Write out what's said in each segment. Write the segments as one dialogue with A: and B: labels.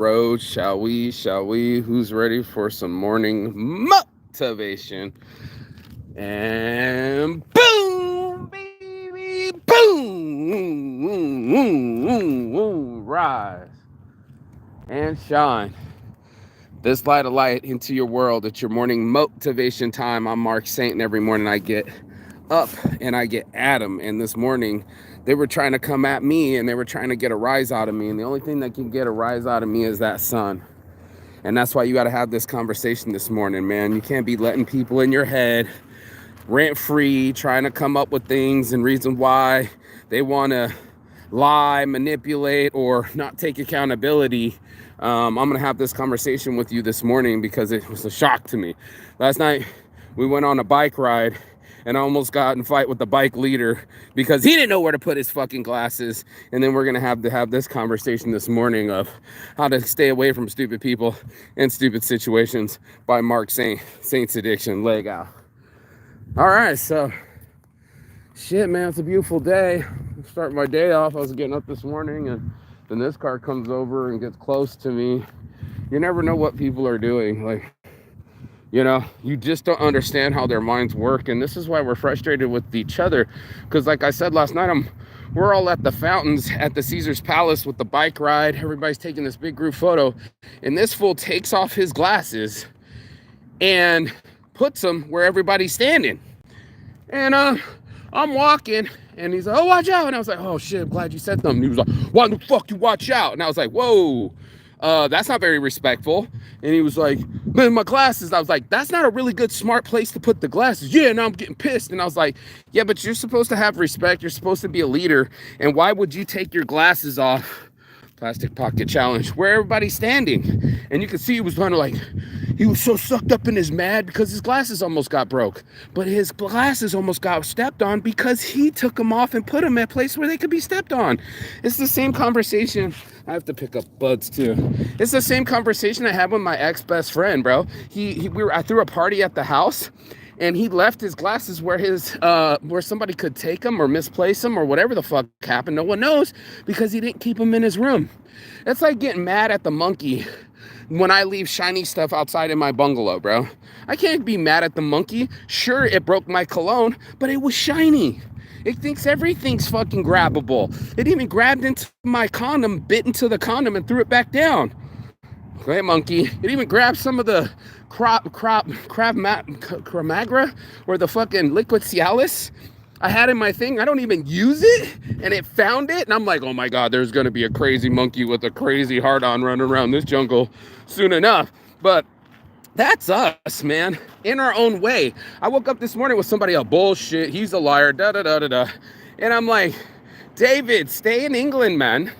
A: road, shall we? Shall we? Who's ready for some morning motivation? And boom, baby, boom, rise and shine. This light of light into your world. It's your morning motivation time. I'm Mark Saint, and every morning I get up and I get Adam. And this morning they were trying to come at me and they were trying to get a rise out of me. And the only thing that can get a rise out of me is that sun. And that's why you got to have this conversation this morning, man. You can't be letting people in your head rent free, trying to come up with things and reasons why they want to lie, manipulate, or not take accountability. I'm going to have this conversation with you this morning because it was a shock to me. Last night, we went on a bike ride and I almost got in a fight with the bike leader because he didn't know where to put his fucking glasses. And then we're going to have this conversation this morning of how to stay away from stupid people and stupid situations by Mark Saint, Saint's Addiction. Leg out. All right, so shit, man, it's a beautiful day. I'm starting my day off. I was getting up this morning and then this car comes over and gets close to me. You never know what people are doing. Like, you just don't understand how their minds work. And this is why we're frustrated with each other. Because like I said last night, we're all at the fountains at the Caesar's Palace with the bike ride. Everybody's taking this big group photo. And this fool takes off his glasses and puts them where everybody's standing. And I'm walking and he's like, oh, watch out. And I was like, oh shit, I'm glad you said something. He was like, why the fuck you watch out? And I was like, whoa, that's not very respectful. And he was like, man, my glasses. I was like, that's not a really good, smart place to put the glasses. Yeah, now I'm getting pissed. And I was like, yeah, but you're supposed to have respect. You're supposed to be a leader. And why would you take your glasses off? Plastic pocket challenge where everybody's standing. And you could see he was kind of like, he was so sucked up in his mad because his glasses almost got broke. But his glasses almost got stepped on because he took them off and put them in a place where they could be stepped on. It's the same conversation. I have to pick up buds too. It's the same conversation I had with my ex-best friend, bro. I threw a party at the house and he left his glasses where somebody could take them or misplace them or whatever the fuck happened. No one knows because he didn't keep them in his room. It's like getting mad at the monkey when I leave shiny stuff outside in my bungalow, bro. I can't be mad at the monkey. Sure, it broke my cologne, but it was shiny. It thinks everything's fucking grabbable. It even grabbed into my condom, bit into the condom, and threw it back down. Okay, monkey. It even grabbed some of the Krav Maga or the fucking liquid Cialis I had in my thing. I don't even use it, and it found it, and I'm like, oh my god, there's gonna be a crazy monkey with a crazy hard-on running around this jungle soon enough. But that's us, man, in our own way. I woke up this morning with somebody else, bullshit, he's a liar, da-da-da-da-da. And I'm like, David, stay in England, man.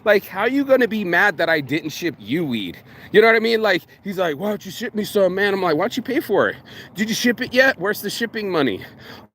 A: Like, how are you gonna be mad that I didn't ship you weed? You know what I mean? Like, he's like, why don't you ship me some, man? I'm like, why don't you pay for it? Did you ship it yet? Where's the shipping money?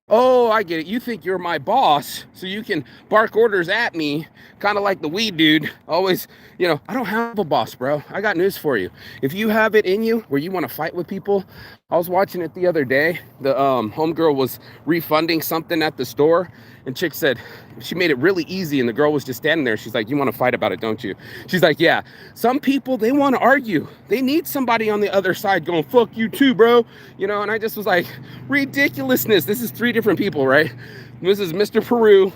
A: Oh, I get it. You think you're my boss, so you can bark orders at me, kind of like the weed dude. Always, I don't have a boss, bro. I got news for you. If you have it in you where you want to fight with people, I was watching it the other day. The homegirl was refunding something at the store, and chick said, she made it really easy, and the girl was just standing there. She's like, you want to fight about it, don't you? She's like, yeah. Some people, they want to argue. They need somebody on the other side going, fuck you too, bro. And I just was like, ridiculousness. This is 3 different people, right? This is Mr. Peru.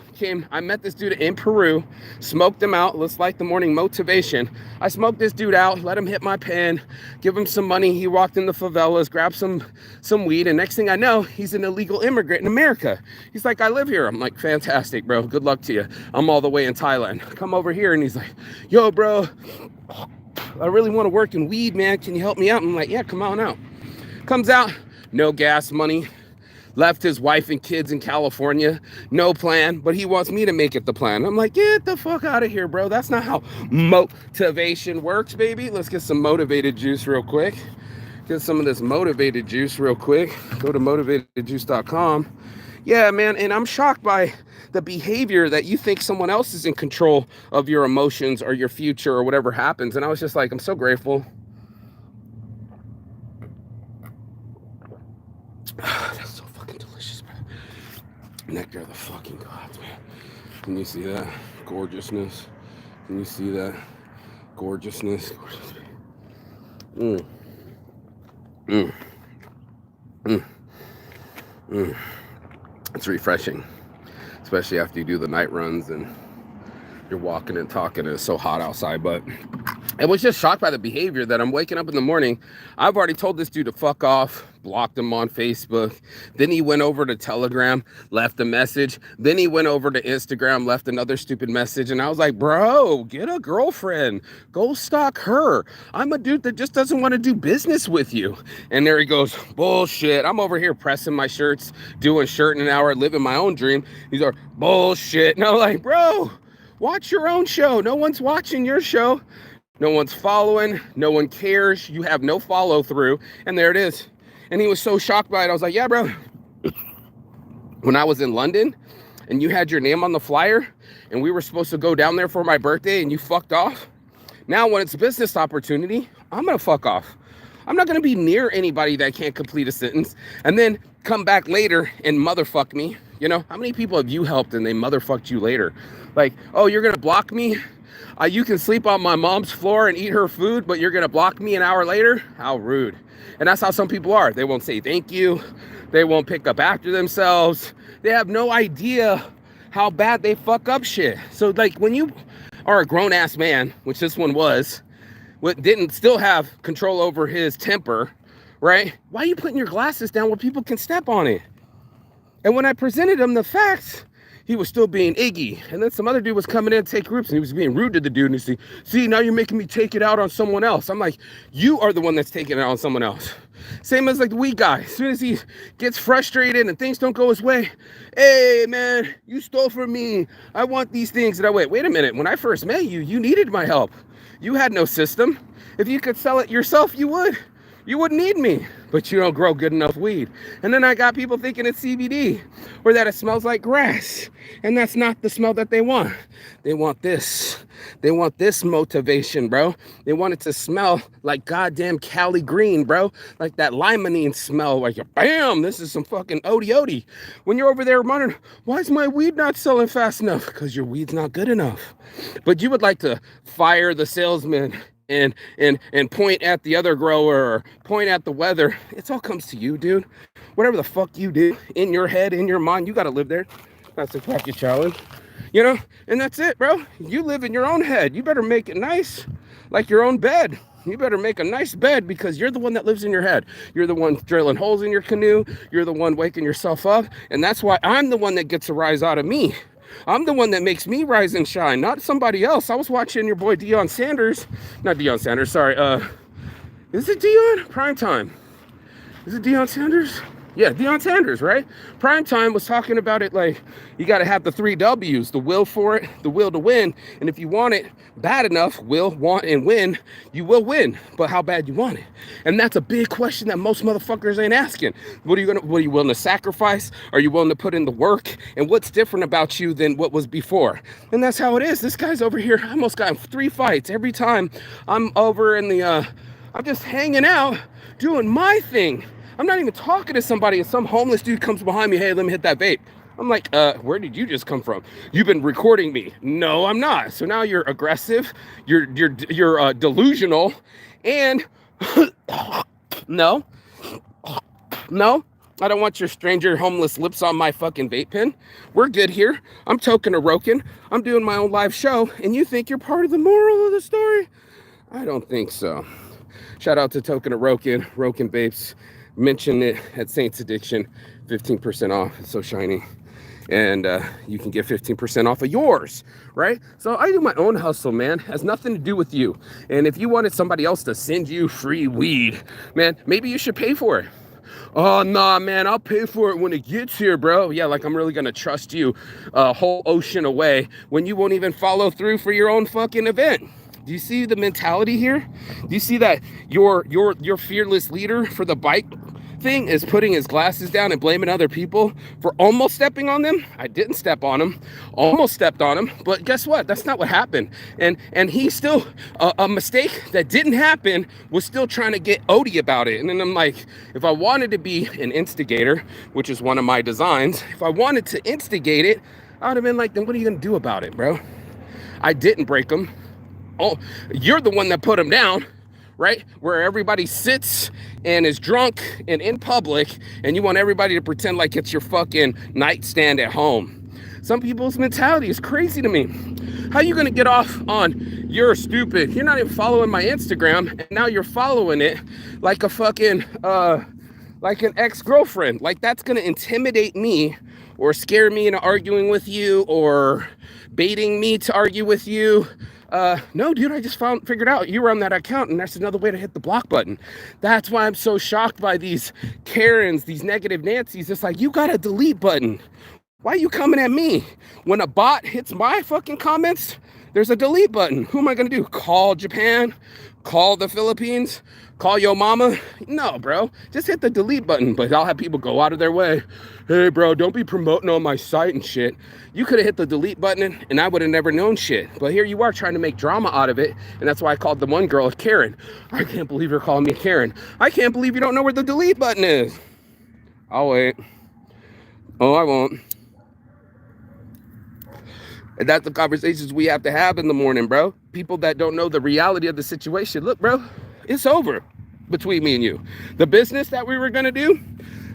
A: I met this dude in Peru, smoked him out. Let's like the morning motivation. I smoked this dude out, let him hit my pen, give him some money. He walked in the favelas, grabbed some weed, and next thing I know, he's an illegal immigrant in America. He's like, I live here. I'm like, fantastic, bro. Good luck to you. I'm all the way in Thailand. Come over here, and he's like, yo, bro, I really want to work in weed, man. Can you help me out? I'm like, yeah, come on out. Comes out, no gas money. Left his wife and kids in California, no plan, but he wants me to make it the plan. I'm like, get the fuck out of here, bro. That's not how motivation works, baby. Let's get some motivated juice real quick. Get some of this motivated juice real quick. Go to motivatedjuice.com. Yeah, man, and I'm shocked by the behavior that you think someone else is in control of your emotions or your future or whatever happens. And I was just like, I'm so grateful. That's so fucking delicious, man. Nectar of the fucking gods, man. Can you see that gorgeousness? Can you see that gorgeousness. Mm. Mm. Mm. Mm. It's refreshing, especially after you do the night runs and you're walking and talking and it's so hot outside. But I was just shocked by the behavior that I'm waking up in the morning. I've already told this dude to fuck off, blocked him on Facebook. Then he went over to Telegram, left a message. Then he went over to Instagram, left another stupid message. And I was like, bro, get a girlfriend. Go stalk her. I'm a dude that just doesn't want to do business with you. And there he goes, bullshit. I'm over here pressing my shirts, doing shirt in an hour, living my own dream. He's like, bullshit. And I'm like, bro, watch your own show. No one's watching your show. No one's following. No one cares. You have no follow through. And there it is. And he was so shocked by it. I was like, yeah, bro. When I was in London and you had your name on the flyer and we were supposed to go down there for my birthday and you fucked off. Now when it's a business opportunity, I'm going to fuck off. I'm not going to be near anybody that can't complete a sentence and then come back later and motherfuck me. You know, how many people have you helped and they motherfucked you later? Like, oh, you're going to block me? You can sleep on my mom's floor and eat her food, but you're going to block me an hour later? How rude. And that's how some people are. They won't say thank you. They won't pick up after themselves. They have no idea how bad they fuck up shit. So like when you are a grown ass man, which this one was, didn't still have control over his temper, right? Why are you putting your glasses down where people can step on it? And when I presented him the facts, he was still being Iggy. And then some other dude was coming in to take groups and he was being rude to the dude. And he said, see, now you're making me take it out on someone else. I'm like, you are the one that's taking it out on someone else. Same as like the weed guy. As soon as he gets frustrated and things don't go his way, hey man, you stole from me. I want these things. And I wait a minute. When I first met you, you needed my help. You had no system. If you could sell it yourself, you would. You wouldn't need me, but you don't grow good enough weed. And then I got people thinking it's CBD or that it smells like grass. And that's not the smell that they want. They want this. They want this motivation, bro. They want it to smell like goddamn Cali green, bro. Like that limonene smell. Like, bam, this is some fucking odie. When you're over there wondering, why is my weed not selling fast enough? Because your weed's not good enough. But you would like to fire the salesman and point at the other grower or point at the weather. It all comes to you, dude. Whatever the fuck you do in your head, in your mind, you got to live there. That's a fucking challenge, you know? And that's it, bro. You live in your own head. You better make it nice, like your own bed. You better make a nice bed because you're the one that lives in your head. You're the one drilling holes in your canoe. You're the one waking yourself up. And that's why I'm the one that gets a rise out of me. I'm the one that makes me rise and shine, not somebody else. I was watching your boy Deion Sanders. Not Deion Sanders, sorry. Is it Deion? Primetime. Is it Deion Sanders? Yeah, Deion Sanders, right? Primetime was talking about it like you got to have the 3 W's, the will for it, the will to win. And if you want it bad enough, will, want, and win, you will win. But how bad you want it? And that's a big question that most motherfuckers ain't asking. What are you willing to sacrifice? Are you willing to put in the work? And what's different about you than what was before? And that's how it is. This guy's over here. I almost got in 3 fights every time I'm over in the, I'm just hanging out doing my thing. I'm not even talking to somebody and some homeless dude comes behind me, hey, let me hit that vape. I'm like, where did you just come from? You've been recording me. No, I'm not. So now you're aggressive, you're delusional, and no, I don't want your stranger homeless lips on my fucking vape pen. We're good here. I'm Token Aroken. I'm doing my own live show, and you think you're part of the moral of the story? I don't think so. Shout out to Token Aroken, Roken Vapes. Mention it at Saints Addiction, 15% off. It's so shiny. And you can get 15% off of yours, right? So I do my own hustle, man. It has nothing to do with you. And if you wanted somebody else to send you free weed, man, maybe you should pay for it. Oh, nah, man, I'll pay for it when it gets here, bro. Yeah, like I'm really going to trust you a whole ocean away when you won't even follow through for your own fucking event. Do you see the mentality here? Do you see that your fearless leader for the bike thing is putting his glasses down and blaming other people for almost stepping on them? I didn't step on him, almost stepped on him, but guess what? That's not what happened. And he still, a mistake that didn't happen was still trying to get Odie about it. And then I'm like, if I wanted to be an instigator, which is one of my designs, if I wanted to instigate it, I would have been like, then what are you gonna do about it, bro? I didn't break him. oh, you're the one that put them down, right? Where everybody sits and is drunk and in public, and you want everybody to pretend like it's your fucking nightstand at home. Some people's mentality is crazy to me. How you gonna get off on you're stupid? You're not even following my Instagram, and now you're following it like a fucking like an ex-girlfriend. Like that's gonna intimidate me or scare me into arguing with you or baiting me to argue with you. No, dude, I just figured out you were on that account, and that's another way to hit the block button. That's why I'm so shocked by these Karens, these negative Nancys. It's like, you got a delete button. Why are you coming at me? When a bot hits my fucking comments, there's a delete button. Who am I gonna do? Call Japan? Call the Philippines? Call your mama? No, bro. Just hit the delete button. But I'll have people go out of their way. Hey, bro, don't be promoting on my site and shit. You could have hit the delete button and I would have never known shit. But here you are trying to make drama out of it. And that's why I called the one girl a Karen. I can't believe you're calling me a Karen. I can't believe you don't know where the delete button is. I'll wait. Oh, I won't. And that's the conversations we have to have in the morning, bro. People that don't know the reality of the situation. Look, bro, it's over between me and you. The business that we were going to do,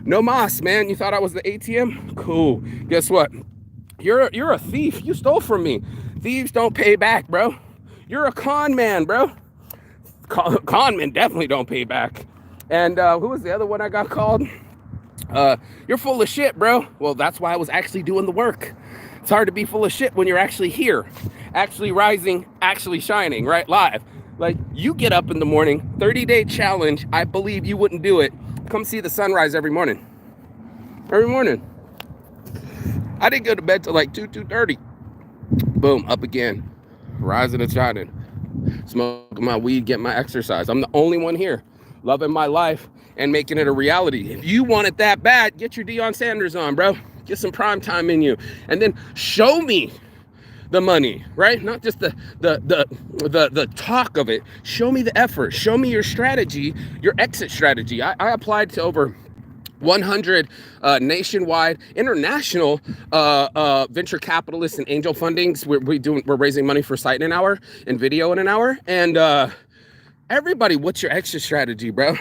A: no mas, man. You thought I was the ATM? Cool. Guess what? You're a thief. You stole from me. Thieves don't pay back, bro. You're a con man, bro. Con men definitely don't pay back. And who was the other one I got called? You're full of shit, bro. Well, that's why I was actually doing the work. It's hard to be full of shit when you're actually here, actually rising, actually shining, right? Live. Like, you get up in the morning, 30-day challenge. I believe you wouldn't do it. Come see the sunrise every morning. Every morning. I didn't go to bed till like 2:30. Boom, up again. Rising and shining. Smoking my weed, getting my exercise. I'm the only one here loving my life and making it a reality. If you want it that bad, get your Deion Sanders on, bro. Get some prime time in you, and then show me the money, right? Not just the talk of it. Show me the effort. Show me your strategy, your exit strategy. I applied to over 100 nationwide, international venture capitalists and angel fundings. We're raising money for Site in an Hour and Video in an Hour, and everybody, what's your exit strategy, bro?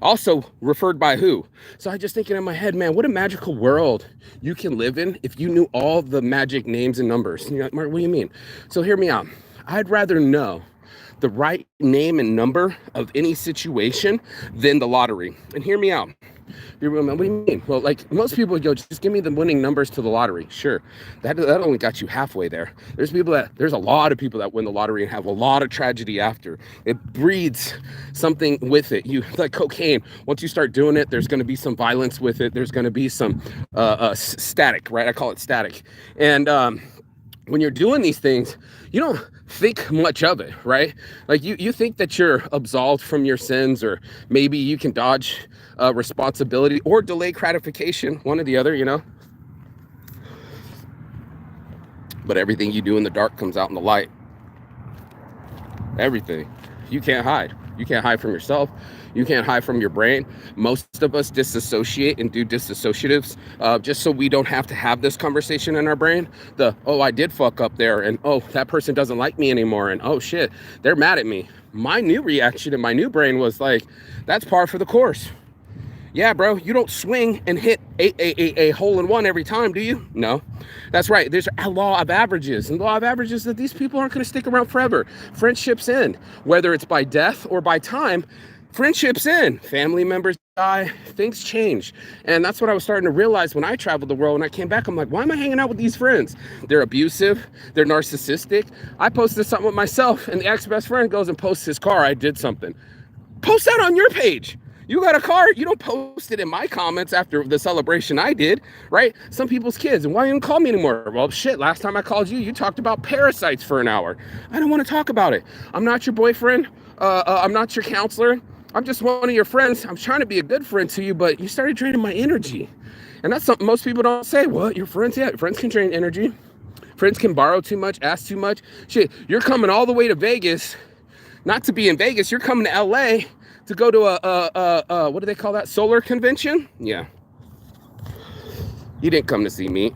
A: Also referred by who? So I just thinking in my head, man, what a magical world you can live in if you knew all the magic names and numbers. And you're like, Mark, what do you mean? So hear me out. I'd rather know the right name and number of any situation than the lottery. And hear me out. What do you mean? Well, like most people would go, just give me the winning numbers to the lottery. Sure, that only got you halfway there. There's a lot of people that win the lottery and have a lot of tragedy after. It breeds something with it. You like cocaine. Once you start doing it, there's going to be some violence with it. There's going to be some static, right? I call it static. And when you're doing these things, you don't think much of it, right? Like you think that you're absolved from your sins, or maybe you can dodge responsibility or delay gratification, one or the other, you know. But everything you do in the dark comes out in the light. Everything. You can't hide. You can't hide from yourself. You can't hide from your brain. Most of us disassociate and do disassociatives just so we don't have to have this conversation in our brain. Oh, I did fuck up there. And oh, that person doesn't like me anymore. And oh shit, they're mad at me. My new reaction in my new brain was like, that's par for the course. Yeah, bro, you don't swing and hit a hole in one every time, do you? No, that's right. There's a law of averages, and the law of averages is that these people aren't going to stick around forever. Friendships end, whether it's by death or by time. Friendships end. Family members die. Things change. And that's what I was starting to realize when I traveled the world. And I came back, I'm like, why am I hanging out with these friends? They're abusive. They're narcissistic. I posted something with myself, and the ex-best friend goes and posts his car. I did something. Post that on your page. You got a car, you don't post it in my comments after the celebration I did, right? Some people's kids, and why you didn't call me anymore? Well, shit, last time I called you, you talked about parasites for an hour. I don't want to talk about it. I'm not your boyfriend. I'm not your counselor. I'm just one of your friends. I'm trying to be a good friend to you, but you started draining my energy. And that's something most people don't say. What, your friends? Yeah, friends can drain energy. Friends can borrow too much, ask too much. Shit, you're coming all the way to Vegas, not to be in Vegas, you're coming to LA to go to a what do they call that? Solar convention? Yeah. You didn't come to see me.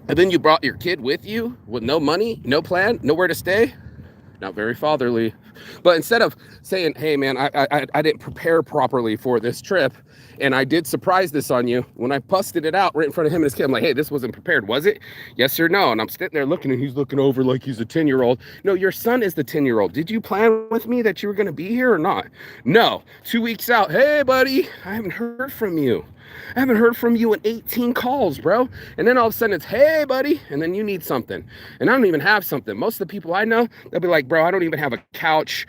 A: And then you brought your kid with you with no money, no plan, nowhere to stay. not very fatherly. But instead of saying, hey man, I didn't prepare properly for this trip, and I did surprise this on you, when I busted it out right in front of him and his kid, I'm like, hey, this wasn't prepared, was it? Yes or no? And I'm sitting there looking, and he's looking over like he's a 10-year-old. No, your son is the 10-year-old. Did you plan with me that you were going to be here or not? No. 2 weeks out, hey buddy, I haven't heard from you. I haven't heard from you in 18 calls, bro. And then all of a sudden it's, hey, buddy. And then you need something. And I don't even have something. Most of the people I know, they'll be like, bro, I don't even have a couch,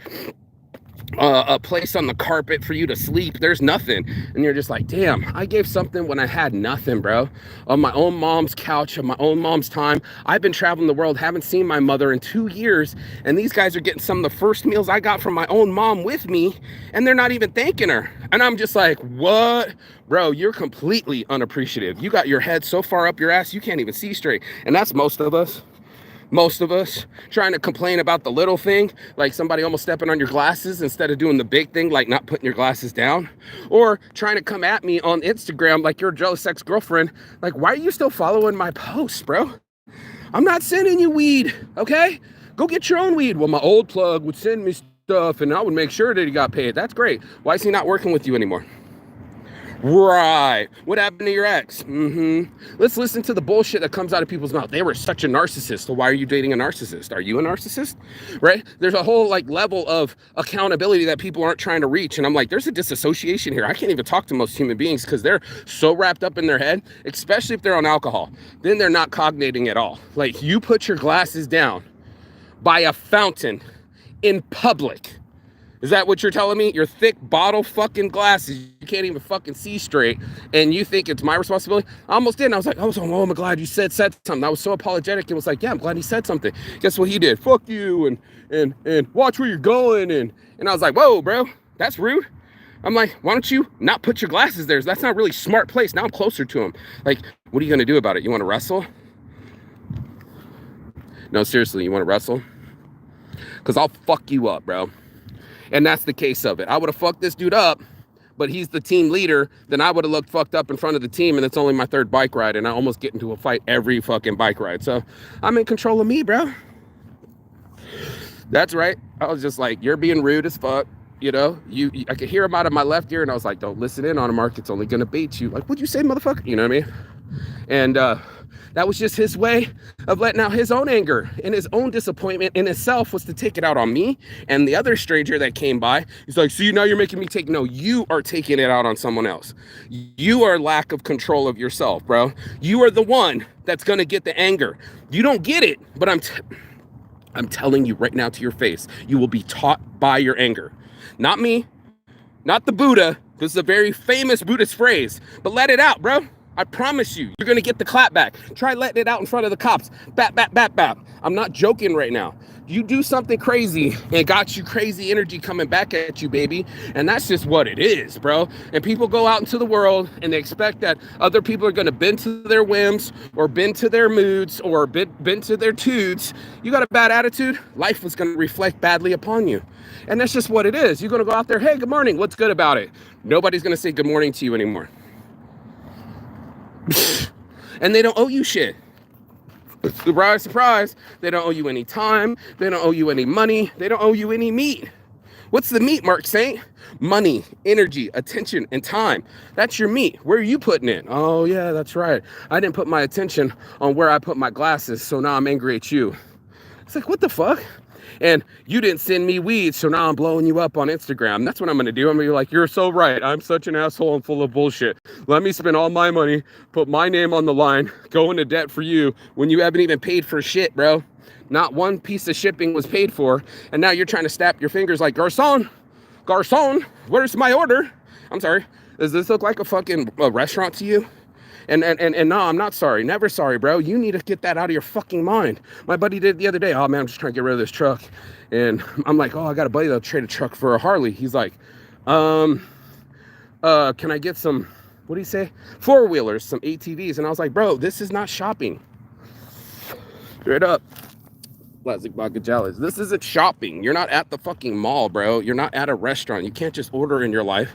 A: a place on the carpet for you to sleep. There's nothing. And you're just like, damn, I gave something when I had nothing, bro. On my own mom's couch, on my own mom's time. I've been traveling the world, haven't seen my mother in 2 years. And these guys are getting some of the first meals I got from my own mom with me. And they're not even thanking her. And I'm just like, what? Bro, you're completely unappreciative. You got your head so far up your ass, you can't even see straight. And that's most of us. Most of us trying to complain about the little thing, like somebody almost stepping on your glasses instead of doing the big thing, like not putting your glasses down, or trying to come at me on Instagram like you're a jealous ex-girlfriend. Like, why are you still following my posts, bro? I'm not sending you weed, okay? Go get your own weed. Well, my old plug would send me stuff and I would make sure that he got paid. That's great. Why is he not working with you anymore? Right. What happened to your ex? Let's listen to the bullshit that comes out of people's mouth. They were such a narcissist. So why are you dating a narcissist? Are you a narcissist? Right? There's a whole like level of accountability that people aren't trying to reach. And I'm like, there's a disassociation here. I can't even talk to most human beings because they're so wrapped up in their head, especially if they're on alcohol. Then they're not cognating at all. Like, you put your glasses down by a fountain in public. Is that what you're telling me? Your thick bottle fucking glasses, you can't even fucking see straight, and you think it's my responsibility? I almost did, and I was like, oh, I'm glad you said something. I was so apologetic. It was like, yeah, I'm glad he said something. Guess what he did? Fuck you, and watch where you're going, and I was like, whoa, bro, that's rude. I'm like, why don't you not put your glasses there? That's not really smart place. Now I'm closer to him. Like, what are you gonna do about it? You wanna wrestle? No, seriously, you wanna wrestle? Because I'll fuck you up, bro. And that's the case of it. I would have fucked this dude up, but he's the team leader. Then I would have looked fucked up in front of the team, and it's only my third bike ride, and I almost get into a fight every fucking bike ride. So I'm in control of me, bro. That's right. I was just like, you're being rude as fuck. You know, I could hear him out of my left ear, and I was like, don't listen in on him, Mark. It's only gonna bait you. Like, what'd you say, motherfucker? You know what I mean? And that was just his way of letting out his own anger, and his own disappointment in itself was to take it out on me and the other stranger that came by. He's like, see, now you're making me take. No, you are taking it out on someone else. You are lack of control of yourself, bro. You are the one that's gonna get the anger. You don't get it, but I'm telling you right now to your face, you will be taught by your anger. Not me, not the Buddha. This is a very famous Buddhist phrase, but let it out, bro. I promise you, you're going to get the clap back. Try letting it out in front of the cops. Bap, bap, bap, bap. I'm not joking right now. You do something crazy and got you crazy energy coming back at you, baby. And that's just what it is, bro. And people go out into the world and they expect that other people are going to bend to their whims or bend to their moods or bend to their toots. You got a bad attitude, life is going to reflect badly upon you. And that's just what it is. You're going to go out there, hey, good morning. What's good about it? Nobody's going to say good morning to you anymore. And they don't owe you shit. Surprise, surprise. They don't owe you any time. They don't owe you any money. They don't owe you any meat. What's the meat, Mark Saint? Money, energy, attention, and time. That's your meat. Where are you putting it? Oh, yeah, that's right. I didn't put my attention on where I put my glasses, so now I'm angry at you. It's like, what the fuck? And you didn't send me weed, so now I'm blowing you up on Instagram. That's what I'm going to do. I'm going to be like, you're so right. I'm such an asshole and full of bullshit. Let me spend all my money, put my name on the line, go into debt for you when you haven't even paid for shit, bro. Not one piece of shipping was paid for. And now you're trying to snap your fingers like, Garcon, where's my order? I'm sorry. Does this look like a fucking restaurant to you? And no, I'm not sorry. Never sorry, bro. You need to get that out of your fucking mind. My buddy did it the other day. Oh, man, I'm just trying to get rid of this truck. And I'm like, oh, I got a buddy that'll trade a truck for a Harley. He's like, can I get some, what do you say? Four-wheelers, some ATVs. And I was like, bro, this is not shopping. Straight up. Classic Vodka Jellies. This isn't shopping. You're not at the fucking mall, bro. You're not at a restaurant. You can't just order in your life.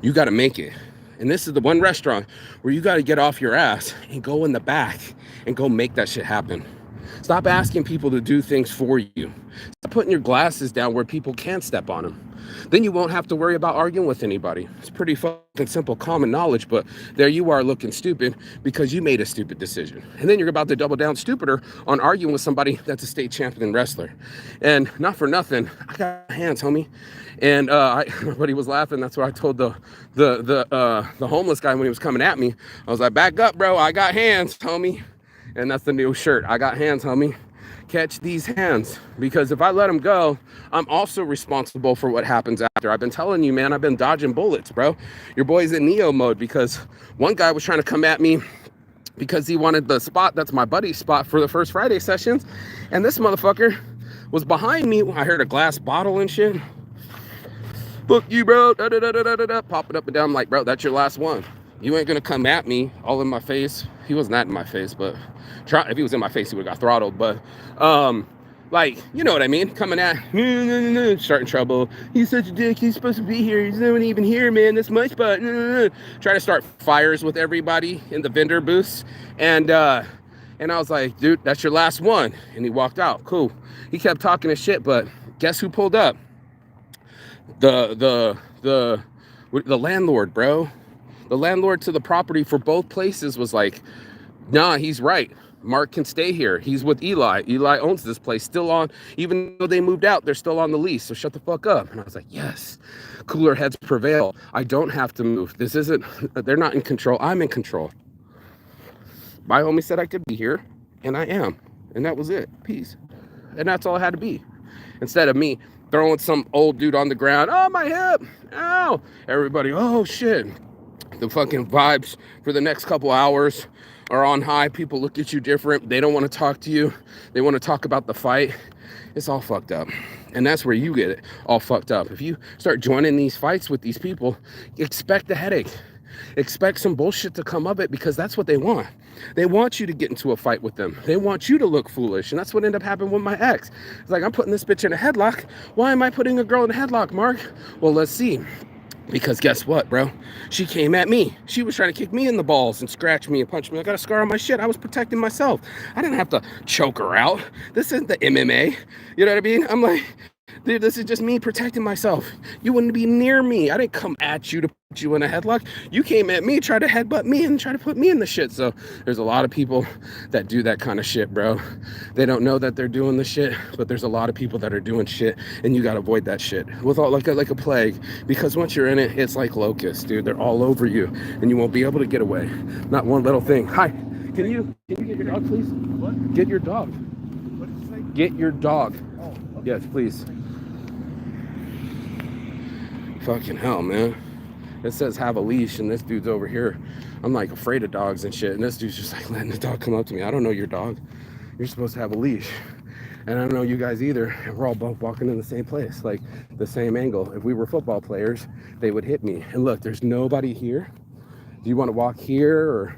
A: You got to make it. And this is the one restaurant where you got to get off your ass and go in the back and go make that shit happen. Stop asking people to do things for you. Stop putting your glasses down where people can't step on them. Then you won't have to worry about arguing with anybody. It's pretty fucking simple, common knowledge, but there you are looking stupid because you made a stupid decision. And then you're about to double down stupider on arguing with somebody that's a state champion wrestler. And not for nothing, I got hands, homie. And my buddy was laughing. That's what I told the homeless guy when he was coming at me. I was like, back up, bro. I got hands, homie. And that's the new shirt. I got hands, homie. Catch these hands, because if I let them go, I'm also responsible for what happens after. I've been telling you, man, I've been dodging bullets, bro. Your boy's in Neo mode because one guy was trying to come at me because he wanted the spot that's my buddy's spot for the first Friday sessions, and this motherfucker was behind me. I heard a glass bottle and shit. Book you, bro. Da, da, da, da, da, da. Popping up and down. I'm like, bro, that's your last one. You ain't gonna come at me all in my face. He was not in my face, but if he was in my face, he would have got throttled. But like, you know what I mean? Coming at, starting trouble. He's such a dick. He's supposed to be here. He's not even here, man. That's my spot. Try to start fires with everybody in the vendor booths. And I was like, dude, that's your last one. And he walked out. Cool. He kept talking his shit, but guess who pulled up? The landlord, bro. The landlord to the property for both places was like, nah, he's right. Mark can stay here. He's with Eli. Eli owns this place, still on, even though they moved out, they're still on the lease. So shut the fuck up. And I was like, yes, cooler heads prevail. I don't have to move. This isn't, they're not in control. I'm in control. My homie said I could be here, and I am. And that was it. Peace. And that's all it had to be. Instead of me throwing some old dude on the ground, oh, my hip, ow. Everybody, oh, shit. The fucking vibes for the next couple hours are on high. People look at you different. They don't want to talk to you. They want to talk about the fight. It's all fucked up. And that's where you get it all fucked up. If you start joining these fights with these people, expect a headache. Expect some bullshit to come of it, because that's what they want. They want you to get into a fight with them. They want you to look foolish. And that's what ended up happening with my ex. It's like, I'm putting this bitch in a headlock. Why am I putting a girl in a headlock, Mark? Well, let's see. Because guess what, bro? She came at me. She was trying to kick me in the balls and scratch me and punch me. I got a scar on my shit. I was protecting myself. I didn't have to choke her out. This isn't the MMA. You know what I mean? I'm like, dude, this is just me protecting myself. You wouldn't be near me. I didn't come at you to put you in a headlock. You came at me, tried to headbutt me, and try to put me in the shit. So there's a lot of people that do that kind of shit, bro. They don't know that they're doing the shit, but there's a lot of people that are doing shit, and you got to avoid that shit with all like a plague, because once you're in it, it's like locusts, dude. They're all over you, and you won't be able to get away. Not one little thing. Hi, can you get your dog, please? What? Get your dog. What did you say? Get your dog. Oh, okay. Yes, please. Fucking hell, man. It says have a leash, and this dude's over here. I'm like afraid of dogs and shit, and this dude's just like letting the dog come up to me. I don't know your dog. You're supposed to have a leash. And I don't know you guys either. And we're all both walking in the same place, like the same angle. If we were football players, they would hit me. And look, there's nobody here. Do you want to walk here, or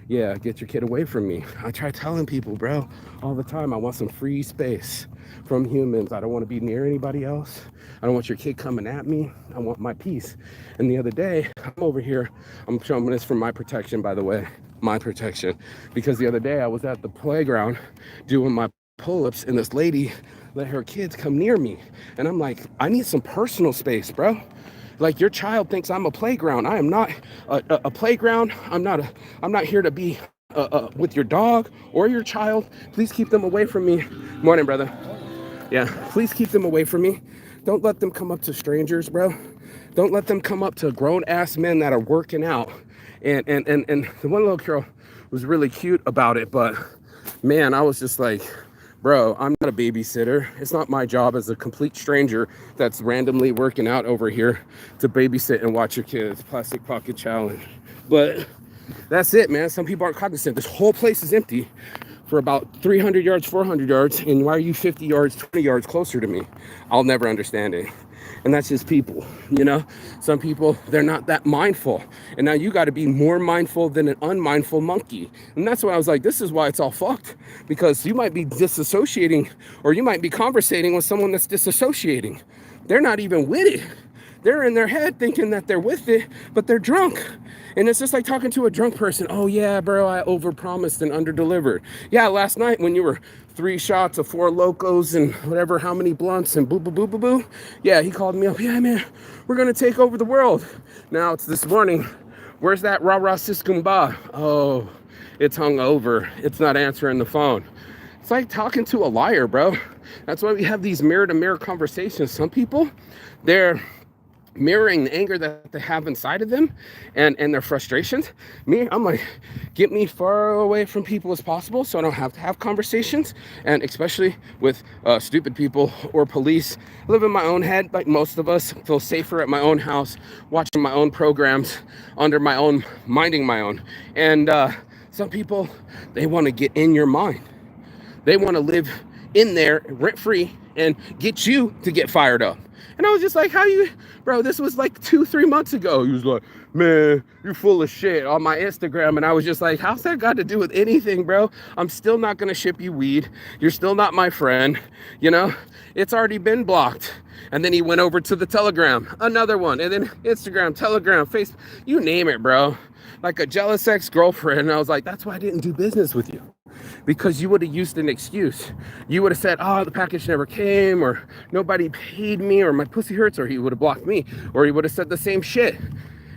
A: yeah, get your kid away from me? I try telling people, bro, all the time, I want some free space from humans. I don't want to be near anybody else. I don't want your kid coming at me. I want my peace. And the other day, I'm over here. I'm showing this for my protection, by the way. My protection. Because the other day, I was at the playground doing my pull-ups, and this lady let her kids come near me. And I'm like, I need some personal space, bro. Like, your child thinks I'm a playground. I am not a playground. I'm not here to be with your dog or your child. Please keep them away from me. Morning, brother. Yeah, please keep them away from me. Don't let them come up to strangers, bro. Don't let them come up to grown-ass men that are working out. And the one little girl was really cute about it, but man, I was just like, bro, I'm not a babysitter. It's not my job as a complete stranger that's randomly working out over here to babysit and watch your kids. Plastic Pocket Challenge. But that's it, man. Some people aren't cognizant. This whole place is empty for about 300 yards, 400 yards. And why are you 50 yards, 20 yards closer to me? I'll never understand it. And that's just people, you know? Some people, they're not that mindful. And now you got to be more mindful than an unmindful monkey. And that's when I was like, this is why it's all fucked. Because you might be disassociating, or you might be conversating with someone that's disassociating. They're not even with it. They're in their head thinking that they're with it, but they're drunk. And it's just like talking to a drunk person. Oh yeah, bro, I overpromised and underdelivered. Yeah, last night when you were 3 shots of Four Locos and whatever, how many blunts and boo, boo, boo, boo, boo. Yeah, he called me up. Yeah, man, we're going to take over the world. Now it's this morning. Where's that rah-rah siskumba? Oh, it's hung over. It's not answering the phone. It's like talking to a liar, bro. That's why we have these mirror-to-mirror conversations. Some people, they're mirroring the anger that they have inside of them and their frustrations. Me, I'm like, get me far away from people as possible so I don't have to have conversations, and especially with stupid people or police. I live in my own head, like most of us. Feel safer at my own house, watching my own programs, under my own, minding my own. And some people, they want to get in your mind. They want to live in there rent-free and get you to get fired up. And I was just like, how you, bro, this was like 2-3 months ago. He was like, man, you're full of shit on my Instagram. And I was just like, how's that got to do with anything, bro? I'm still not going to ship you weed. You're still not my friend. You know, it's already been blocked. And then he went over to the Telegram, another one. And then Instagram, Telegram, Facebook, you name it, bro. Like a jealous ex-girlfriend. And I was like, that's why I didn't do business with you. Because you would have used an excuse. You would have said, oh, the package never came, or nobody paid me, or my pussy hurts, or he would have blocked me, or he would have said the same shit.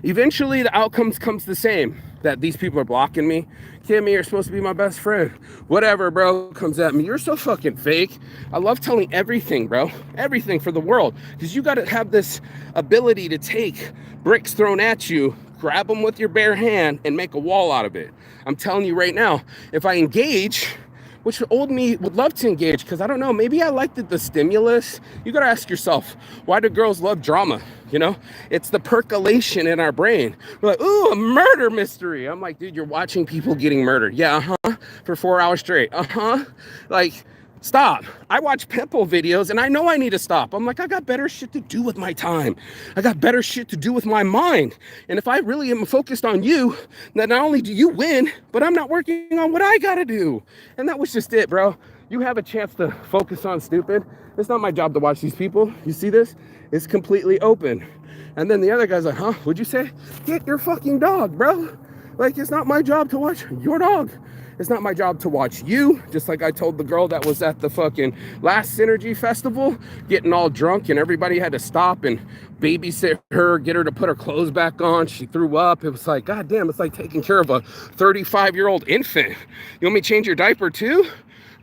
A: Eventually, the outcomes comes the same, that these people are blocking me. Kimmy, you're supposed to be my best friend. Whatever, bro, comes at me. You're so fucking fake. I love telling everything, bro. Everything for the world. Because you got to have this ability to take bricks thrown at you, grab them with your bare hand, and make a wall out of it. I'm telling you right now, if I engage, which old me would love to engage, because I don't know, maybe I liked the stimulus. You got to ask yourself, why do girls love drama? You know, it's the percolation in our brain. We're like, ooh, a murder mystery. I'm like, dude, you're watching people getting murdered. Yeah, for 4 hours straight. Like, stop. I watch pimple videos and I know I need to stop. I'm like, I got better shit to do with my time. I got better shit to do with my mind. And if I really am focused on you, then not only do you win, but I'm not working on what I gotta do. And that was just it, bro. You have a chance to focus on stupid. It's not my job to watch these people. You see this? It's completely open. And then the other guy's like, huh? What'd you say? Get your fucking dog, bro. Like, it's not my job to watch your dog. It's not my job to watch you, just like I told the girl that was at the fucking last Synergy Festival, getting all drunk, and everybody had to stop and babysit her, get her to put her clothes back on. She threw up. It was like, God damn, it's like taking care of a 35-year-old infant. You want me to change your diaper too?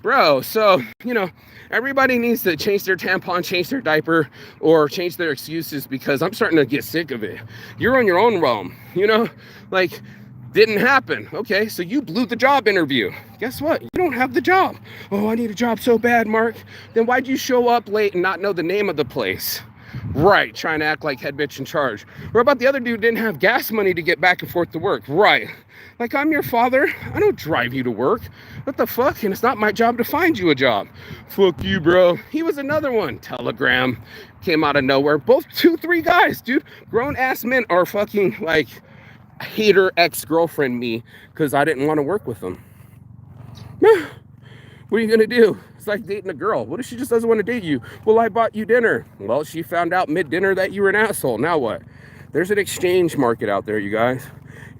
A: Bro, so, you know, everybody needs to change their tampon, change their diaper, or change their excuses, because I'm starting to get sick of it. You're on your own realm, you know? Like, didn't happen. Okay, so you blew the job interview. Guess what? You don't have the job. Oh, I need a job so bad, Mark. Then why'd you show up late and not know the name of the place? Right, trying to act like head bitch in charge. Or about the other dude didn't have gas money to get back and forth to work. Right. Like, I'm your father. I don't drive you to work. What the fuck? And it's not my job to find you a job. Fuck you, bro. He was another one. Telegram came out of nowhere. Both 2-3 guys, dude. Grown ass men are fucking like hater ex-girlfriend me because I didn't want to work with them. What are you gonna do? It's like dating a girl. What if she just doesn't want to date you? Well, I bought you dinner. Well, she found out mid-dinner that you were an asshole. Now what? There's an exchange market out there, you guys.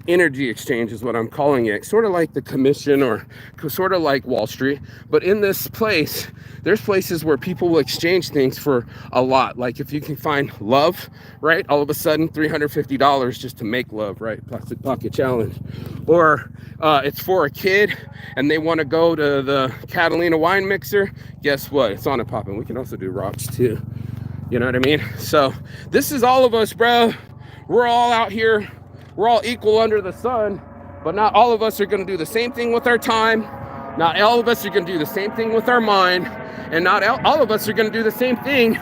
A: Energy exchange is what I'm calling it. Sort of like the commission, or sort of like Wall Street. But in this place, there's places where people will exchange things for a lot. Like if you can find love, right? All of a sudden, $350 just to make love, right? Plastic Pocket Challenge. Or it's for a kid and they want to go to the Catalina wine mixer. Guess what? It's on and popping. We can also do rocks too. You know what I mean? So this is all of us, bro. We're all out here. We're all equal under the sun, but not all of us are going to do the same thing with our time. Not all of us are going to do the same thing with our mind. And not all of us are going to do the same thing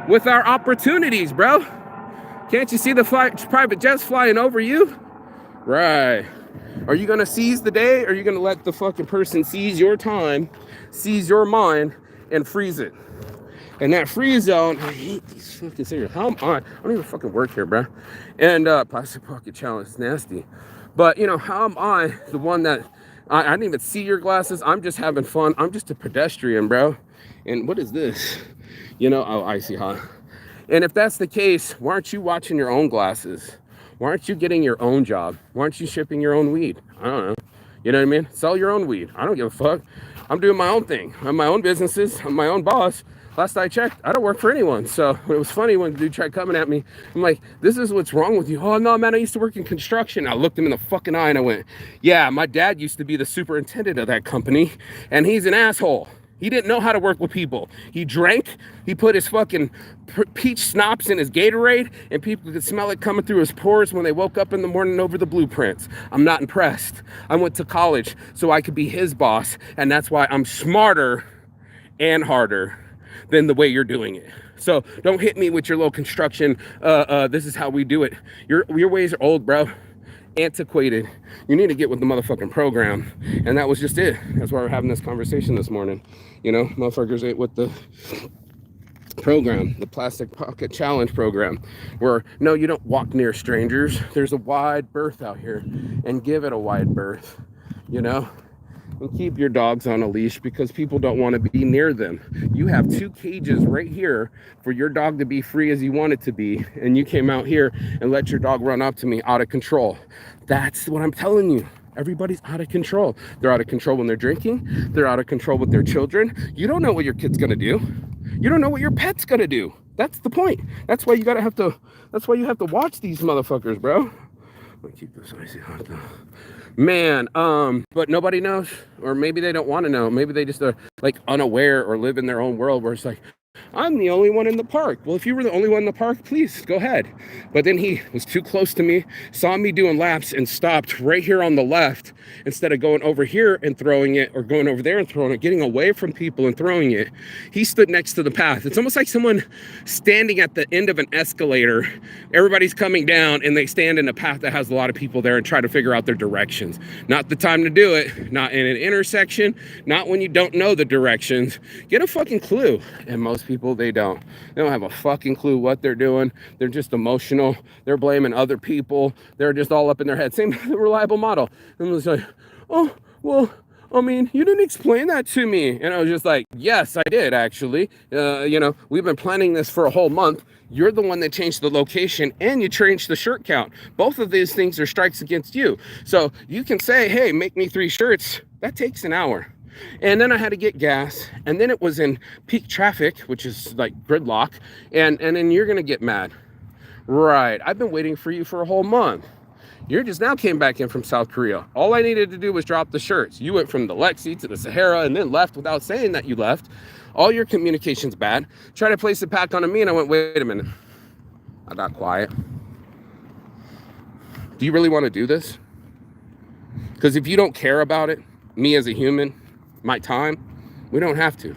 A: with our opportunities, bro. Can't you see the private jets flying over you? Right. Are you going to seize the day, or are you going to let the fucking person seize your time, seize your mind, and freeze it? And that freeze zone, I hate these fucking cigarettes. How am I don't even fucking work here, bro. And Plastic Pocket Challenge is nasty. But, you know, how am I the one that, I didn't even see your glasses. I'm just having fun. I'm just a pedestrian, bro. And what is this? You know, oh, I see, huh? And if that's the case, why aren't you watching your own glasses? Why aren't you getting your own job? Why aren't you shipping your own weed? I don't know. You know what I mean? Sell your own weed. I don't give a fuck. I'm doing my own thing. I'm my own businesses. I'm my own boss. Last I checked, I don't work for anyone. So it was funny when the dude tried coming at me. I'm like, this is what's wrong with you. Oh, no, man, I used to work in construction. I looked him in the fucking eye and I went, yeah, my dad used to be the superintendent of that company, and he's an asshole. He didn't know how to work with people. He drank, he put his fucking peach schnapps in his Gatorade, and people could smell it coming through his pores when they woke up in the morning over the blueprints. I'm not impressed. I went to college so I could be his boss, and that's why I'm smarter and harder than the way you're doing it. So don't hit me with your little construction, this is how we do it. Your ways are old, bro. Antiquated. You need to get with the motherfucking program. And that was just it. That's why we're having this conversation this morning. You know, motherfuckers ain't with the program, the Plastic Pocket Challenge program, where no, you don't walk near strangers. There's a wide berth out here, and give it a wide berth, you know. And keep your dogs on a leash because people don't want to be near them. You have 2 cages right here for your dog to be free as you want it to be, and you came out here and let your dog run up to me out of control. That's what I'm telling you. Everybody's out of control. They're out of control when they're drinking. They're out of control with their children. You don't know what your kid's gonna do. You don't know what your pet's gonna do. That's the point. That's why you have to watch these motherfuckers, bro. I'm gonna keep this icy hot though. Man, but nobody knows, or maybe they don't want to know. Maybe they just are like unaware or live in their own world where it's like, I'm the only one in the park. Well, if you were the only one in the park, please go ahead. But then he was too close to me, saw me doing laps, and stopped right here on the left instead of going over here and throwing it, or going over there and throwing it, getting away from people and throwing it. He stood next to the path. It's almost like someone standing at the end of an escalator. Everybody's coming down and they stand in a path that has a lot of people there and try to figure out their directions. Not the time to do it. Not in an intersection. Not when you don't know the directions. Get a fucking clue. And most people, they don't have a fucking clue what they're doing. They're just emotional. They're blaming other people. They're just all up in their head. Same reliable model. And it was like, oh, well, I mean, you didn't explain that to me. And I was just like, yes, I did, actually. You know, we've been planning this for a whole month. You're the one that changed the location and you changed the shirt count. Both of these things are strikes against you. So you can say, hey, make me 3 shirts. That takes an hour. And then I had to get gas, and then it was in peak traffic, which is like gridlock, and then you're gonna get mad. Right, I've been waiting for you for a whole month. You just now came back in from South Korea. All I needed to do was drop the shirts. You went from the Lexi to the Sahara and then left without saying that you left. All your communication's bad. Try to place it back onto me, and I went, wait a minute. I got quiet. Do you really want to do this? Because if you don't care about it, me as a human, my time, we don't have to.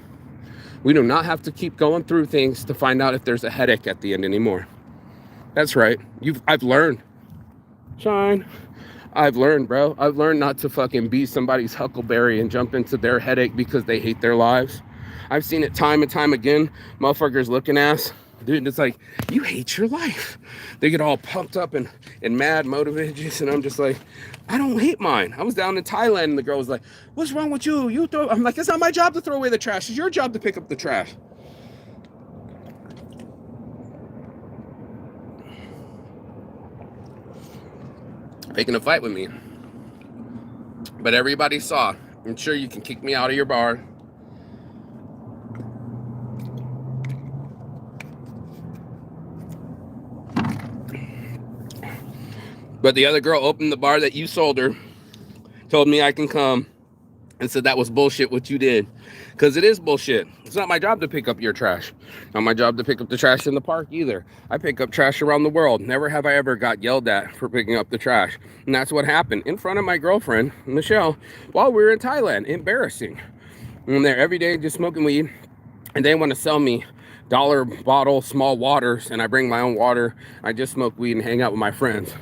A: We do not have to keep going through things to find out if there's a headache at the end anymore. That's right. I've learned. Shine. I've learned, bro. I've learned not to fucking be somebody's huckleberry and jump into their headache because they hate their lives. I've seen it time and time again. Motherfuckers looking ass. Dude, it's like, you hate your life. They get all pumped up and mad, motivated, and I'm just like, I don't hate mine. I was down in Thailand and the girl was like, what's wrong with you? I'm like, it's not my job to throw away the trash. It's your job to pick up the trash. Picking a fight with me. But everybody saw. I'm sure you can kick me out of your bar. But the other girl opened the bar that you sold her, told me I can come, and said that was bullshit what you did. Because it is bullshit. It's not my job to pick up your trash. Not my job to pick up the trash in the park either. I pick up trash around the world. Never have I ever got yelled at for picking up the trash. And that's what happened in front of my girlfriend, Michelle, while we were in Thailand. Embarrassing. I'm there every day just smoking weed. And they want to sell me dollar bottle small waters, and I bring my own water. I just smoke weed and hang out with my friends.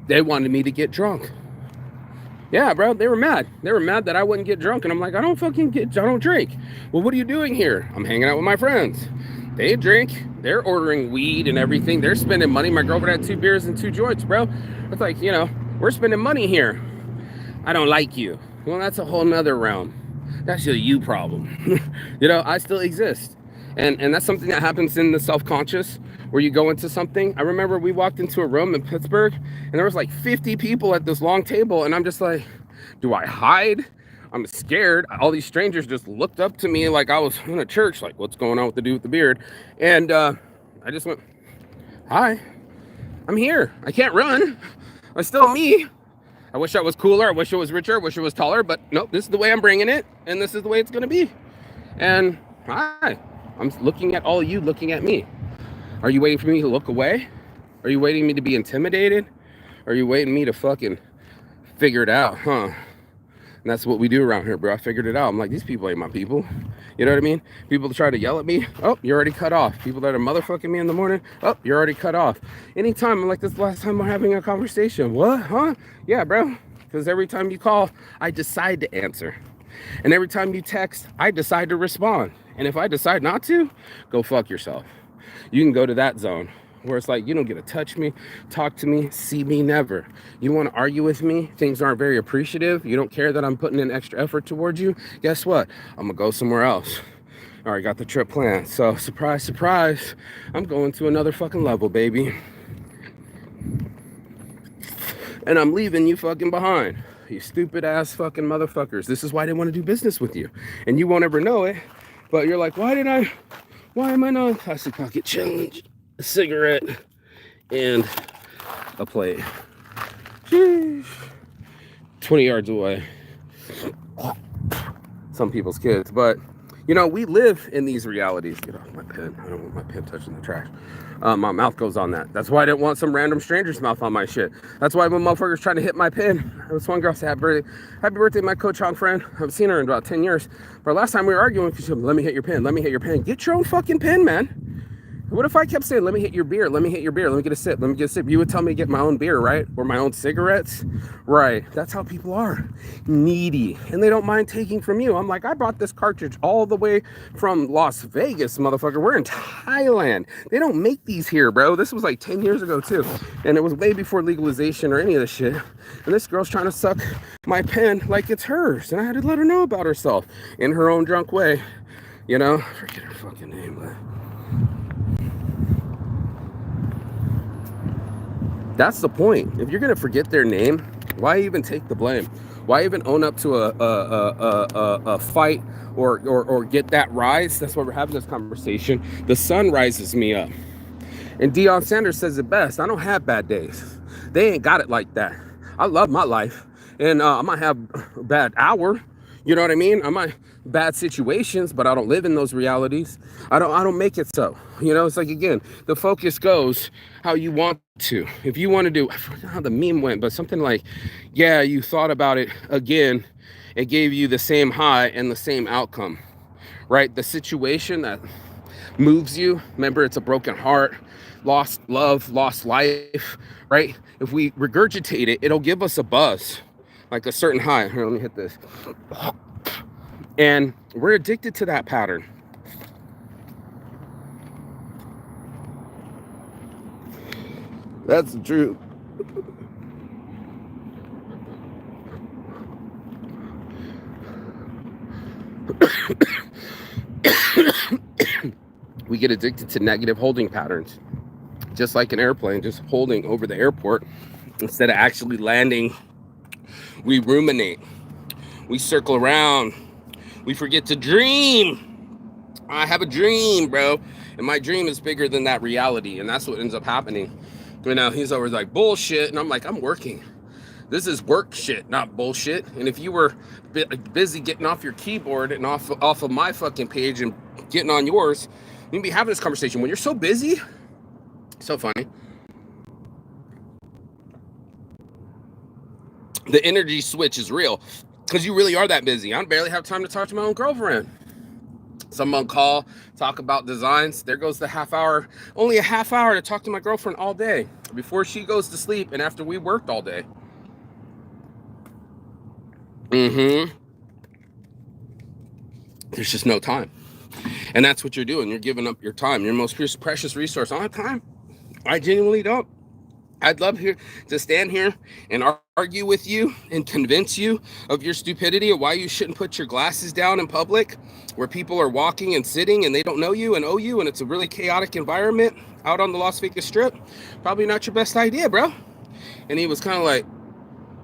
A: They wanted me to get drunk. Yeah, bro, they were mad. They were mad that I wouldn't get drunk. And I'm like, I don't drink. Well, what are you doing here? I'm hanging out with my friends. They drink. They're ordering weed and everything. They're spending money. My girlfriend had 2 beers and 2 joints, bro. It's like, you know, we're spending money here. I don't like you. Well, that's a whole nother realm. That's a you problem. You know, I still exist. And that's something that happens in the self-conscious, where you go into something. I remember we walked into a room in Pittsburgh and there was like 50 people at this long table, and I'm just like, do I hide? I'm scared. All these strangers just looked up to me like I was in a church, like, what's going on with the dude with the beard? And I just went, hi, I'm here. I can't run. I'm still me. I wish I was cooler. I wish I was richer. I wish I was taller. But nope, this is the way I'm bringing it. And this is the way it's going to be. And hi, I'm looking at all of you looking at me. Are you waiting for me to look away? Are you waiting me to be intimidated? Are you waiting me to fucking figure it out, huh? And that's what we do around here, bro. I figured it out. I'm like, these people ain't my people. You know what I mean? People try to yell at me. Oh, you're already cut off. People that are motherfucking me in the morning. Oh, you're already cut off. Anytime, I'm like, this is the last time we're having a conversation. What? Huh? Yeah, bro. Because every time you call, I decide to answer. And every time you text, I decide to respond. And if I decide not to, go fuck yourself. You can go to that zone where it's like, you don't get to touch me, talk to me, see me, never. You want to argue with me, things aren't very appreciative, you don't care that I'm putting in extra effort towards you, guess what? I'm gonna go somewhere else. All right, got the trip planned. So surprise, surprise, I'm going to another fucking level, baby. And I'm leaving you fucking behind. You stupid ass fucking motherfuckers. This is why they want to do business with you. And you won't ever know it, but you're like, why am I not? Plastic pocket challenge. A cigarette and a plate. Sheesh. 20 yards away. Some people's kids, but you know, we live in these realities. Get off my pen. I don't want my pen touching the trash. My mouth goes on that. That's why I didn't want some random stranger's mouth on my shit. That's why when motherfuckers trying to hit my pen, there was one girl said, happy birthday, my Coach Hong friend. I haven't seen her in about 10 years. But last time we were arguing, she said, let me hit your pen. Let me hit your pen. Get your own fucking pen, man. What if I kept saying, let me hit your beer, let me hit your beer, let me get a sip, let me get a sip. You would tell me to get my own beer, right? Or my own cigarettes, right? That's how people are, needy. And they don't mind taking from you. I'm like, I bought this cartridge all the way from Las Vegas, motherfucker. We're in Thailand. They don't make these here, bro. This was like 10 years ago too. And it was way before legalization or any of this shit. And this girl's trying to suck my pen like it's hers. And I had to let her know about herself in her own drunk way. You know, I forget her fucking name, but that's the point. If you're gonna forget their name, why even take the blame? Why even own up to a fight or get that rise? That's why we're having this conversation. The sun rises me up. And Deion Sanders says it best. I don't have bad days. They ain't got it like that. I love my life, and I might have a bad hour. You know what I mean? I might bad situations, but I don't live in those realities. I don't make it so. You know, it's like, again, the focus goes how you want to. If you want to do, I forgot how the meme went, but something like, yeah, you thought about it again, it gave you the same high and the same outcome, right? The situation that moves you, remember, it's a broken heart, lost love, lost life, right? If we regurgitate it, it'll give us a buzz, like a certain high. Here, let me hit this. And we're addicted to that pattern. That's the truth. We get addicted to negative holding patterns, just like an airplane, just holding over the airport instead of actually landing. We ruminate, we circle around, we forget to dream. I have a dream, bro, and my dream is bigger than that reality, and that's what ends up happening. You know, he's always like, bullshit, and I'm like, I'm working. This is work shit, not bullshit. And if you were busy getting off your keyboard and off of my fucking page and getting on yours, you'd be having this conversation. When you're so busy, so funny. The energy switch is real because you really are that busy. I barely have time to talk to my own girlfriend. Someone call, talk about designs. There goes the half hour, only a half hour to talk to my girlfriend all day before she goes to sleep and after we worked all day. There's just no time. And that's what you're doing. You're giving up your time, your most precious resource. I don't have time. I genuinely don't. I'd love to stand here and argue with you and convince you of your stupidity, or why you shouldn't put your glasses down in public where people are walking and sitting and they don't know you and owe you, and it's a really chaotic environment out on the Las Vegas Strip. Probably not your best idea, bro. And he was kind of like,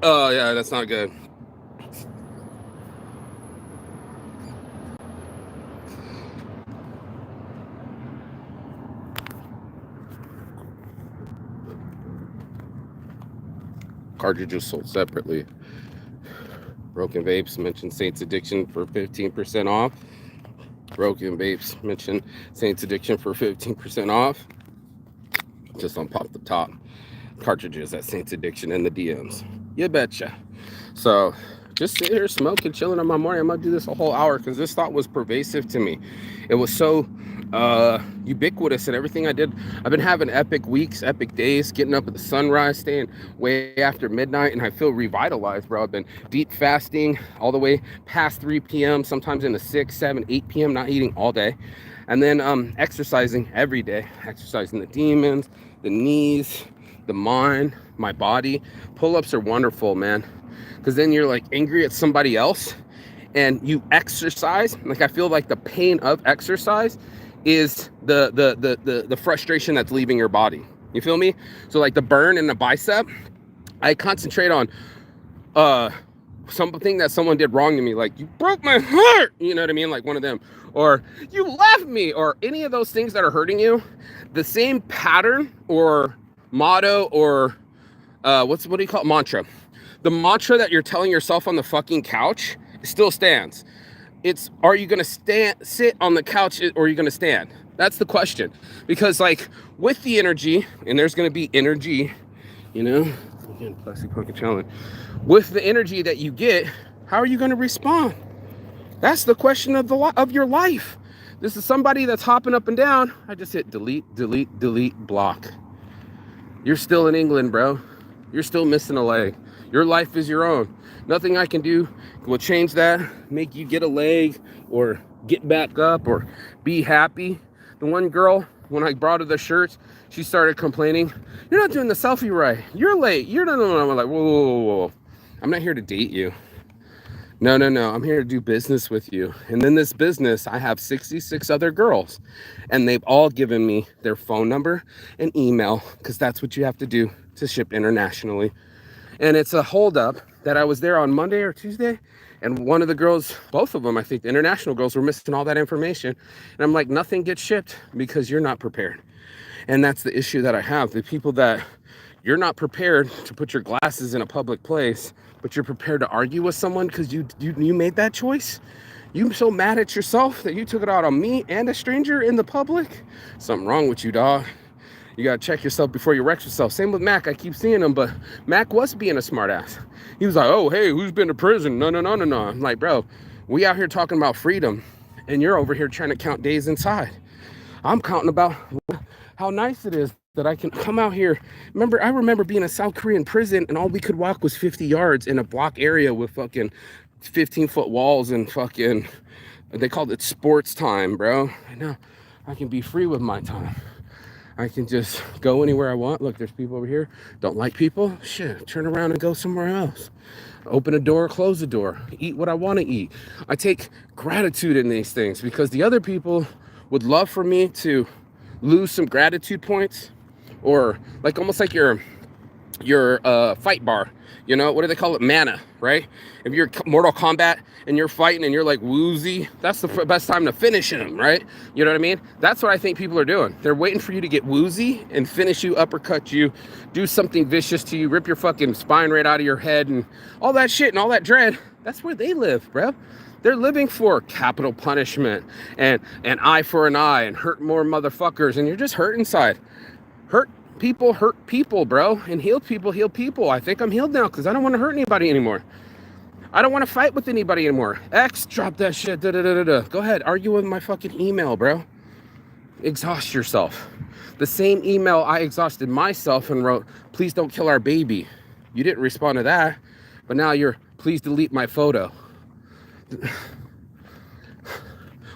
A: oh yeah, that's not good. Cartridges sold separately. Broken Vapes mentioned Saints Addiction for 15% off. Broken Vapes mentioned Saints Addiction for 15% off. Just on pop the top. Cartridges at Saints Addiction in the DMs. You betcha. So just sit here smoking, chilling on my morning. I'm gonna do this a whole hour because this thought was pervasive to me. It was so ubiquitous in everything I did. I've been having epic weeks, epic days, getting up at the sunrise, staying way after midnight, and I feel revitalized, bro. I've been deep fasting all the way past 3 p.m., sometimes into 6, 7, 8 p.m., not eating all day. And then exercising every day, exercising the demons, the knees, the mind, my body. Pull-ups are wonderful, man, because then you're like angry at somebody else and you exercise. Like I feel like the pain of exercise is the frustration that's leaving your body. You feel me? So like the burn in the bicep, I concentrate on something that someone did wrong to me, like you broke my heart, you know what I mean, like one of them, or you left me, or any of those things that are hurting you. The same pattern or motto or what do you call it, mantra, the mantra that you're telling yourself on the fucking couch still stands. It's, are you gonna sit on the couch, or are you gonna stand? That's the question. Because like with the energy, and there's gonna be energy, you know, again, plastic pocket challenge, with the energy that you get, how are you gonna respond? That's the question of your life. This is somebody that's hopping up and down. I just hit delete, delete, delete, block. You're still in England, bro. You're still missing a leg. Your life is your own. Nothing I can do will change that, make you get a leg or get back up or be happy. The one girl, when I brought her the shirts, she started complaining, you're not doing the selfie right. You're late. You're no. I'm like, whoa. I'm not here to date you. No. I'm here to do business with you. And in this business, I have 66 other girls, and they've all given me their phone number and email, because that's what you have to do to ship internationally. And it's a holdup that I was there on Monday or Tuesday, and one of the girls, both of them, I think the international girls, were missing all that information. And I'm like, nothing gets shipped because you're not prepared. And that's the issue that I have. The people that you're not prepared to put your glasses in a public place, but you're prepared to argue with someone because you made that choice. You're so mad at yourself that you took it out on me and a stranger in the public. Something wrong with you, dog. You gotta check yourself before you wreck yourself. Same with Mac. I keep seeing him, but Mac was being a smartass. He was like, oh, hey, who's been to prison? No. I'm like, bro, we out here talking about freedom, and you're over here trying to count days inside. I'm counting about how nice it is that I can come out here. I remember being in a South Korean prison, and all we could walk was 50 yards in a block area with fucking 15-foot walls and fucking, they called it sports time, bro. And now I can be free with my time. I can just go anywhere I want. Look, there's people over here. Don't like people? Shit, turn around and go somewhere else. Open a door, close the door. Eat what I want to eat. I take gratitude in these things because the other people would love for me to lose some gratitude points, or like almost like your fight bar. You know, what do they call it? Mana, right? If you're Mortal Kombat and you're fighting and you're like woozy, that's the best time to finish him, right? You know what I mean? That's what I think people are doing. They're waiting for you to get woozy and finish you, uppercut you, do something vicious to you, rip your fucking spine right out of your head and all that shit and all that dread. That's where they live, bro. They're living for capital punishment and an eye for an eye and hurt more motherfuckers, and you're just hurt inside. Hurt people, bro, and heal people. I think I'm healed now because I don't want to hurt anybody anymore. I don't want to fight with anybody anymore. X, drop that shit. Go ahead, argue with my fucking email, bro. Exhaust yourself. The same email I exhausted myself and wrote, please don't kill our baby. You didn't respond to that, but now you're, please delete my photo.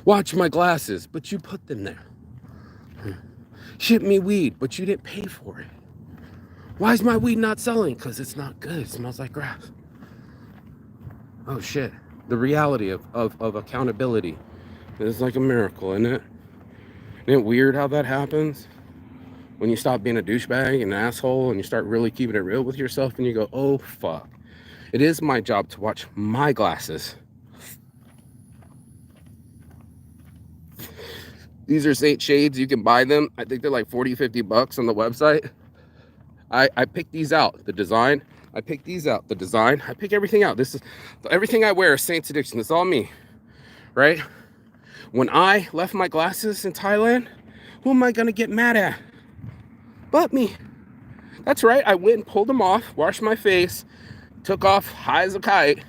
A: Watch my glasses, but you put them there. Ship me weed, but you didn't pay for it. Why is my weed not selling? Because it's not good. It smells like grass. Oh shit. The reality of accountability is like a miracle, isn't it? Isn't it weird how that happens? When you stop being a douchebag and an asshole and you start really keeping it real with yourself and you go, oh fuck. It is my job to watch my glasses. These are Saint shades. You can buy them. I think they're like $40-50 on the website. I picked these out. The design, I pick these out. The design, I pick everything out. This is everything I wear is Saints Addiction. It's all me, right? When I left my glasses in Thailand, who am I gonna get mad at? But me. That's right. I went and pulled them off, washed my face, took off high as a kite,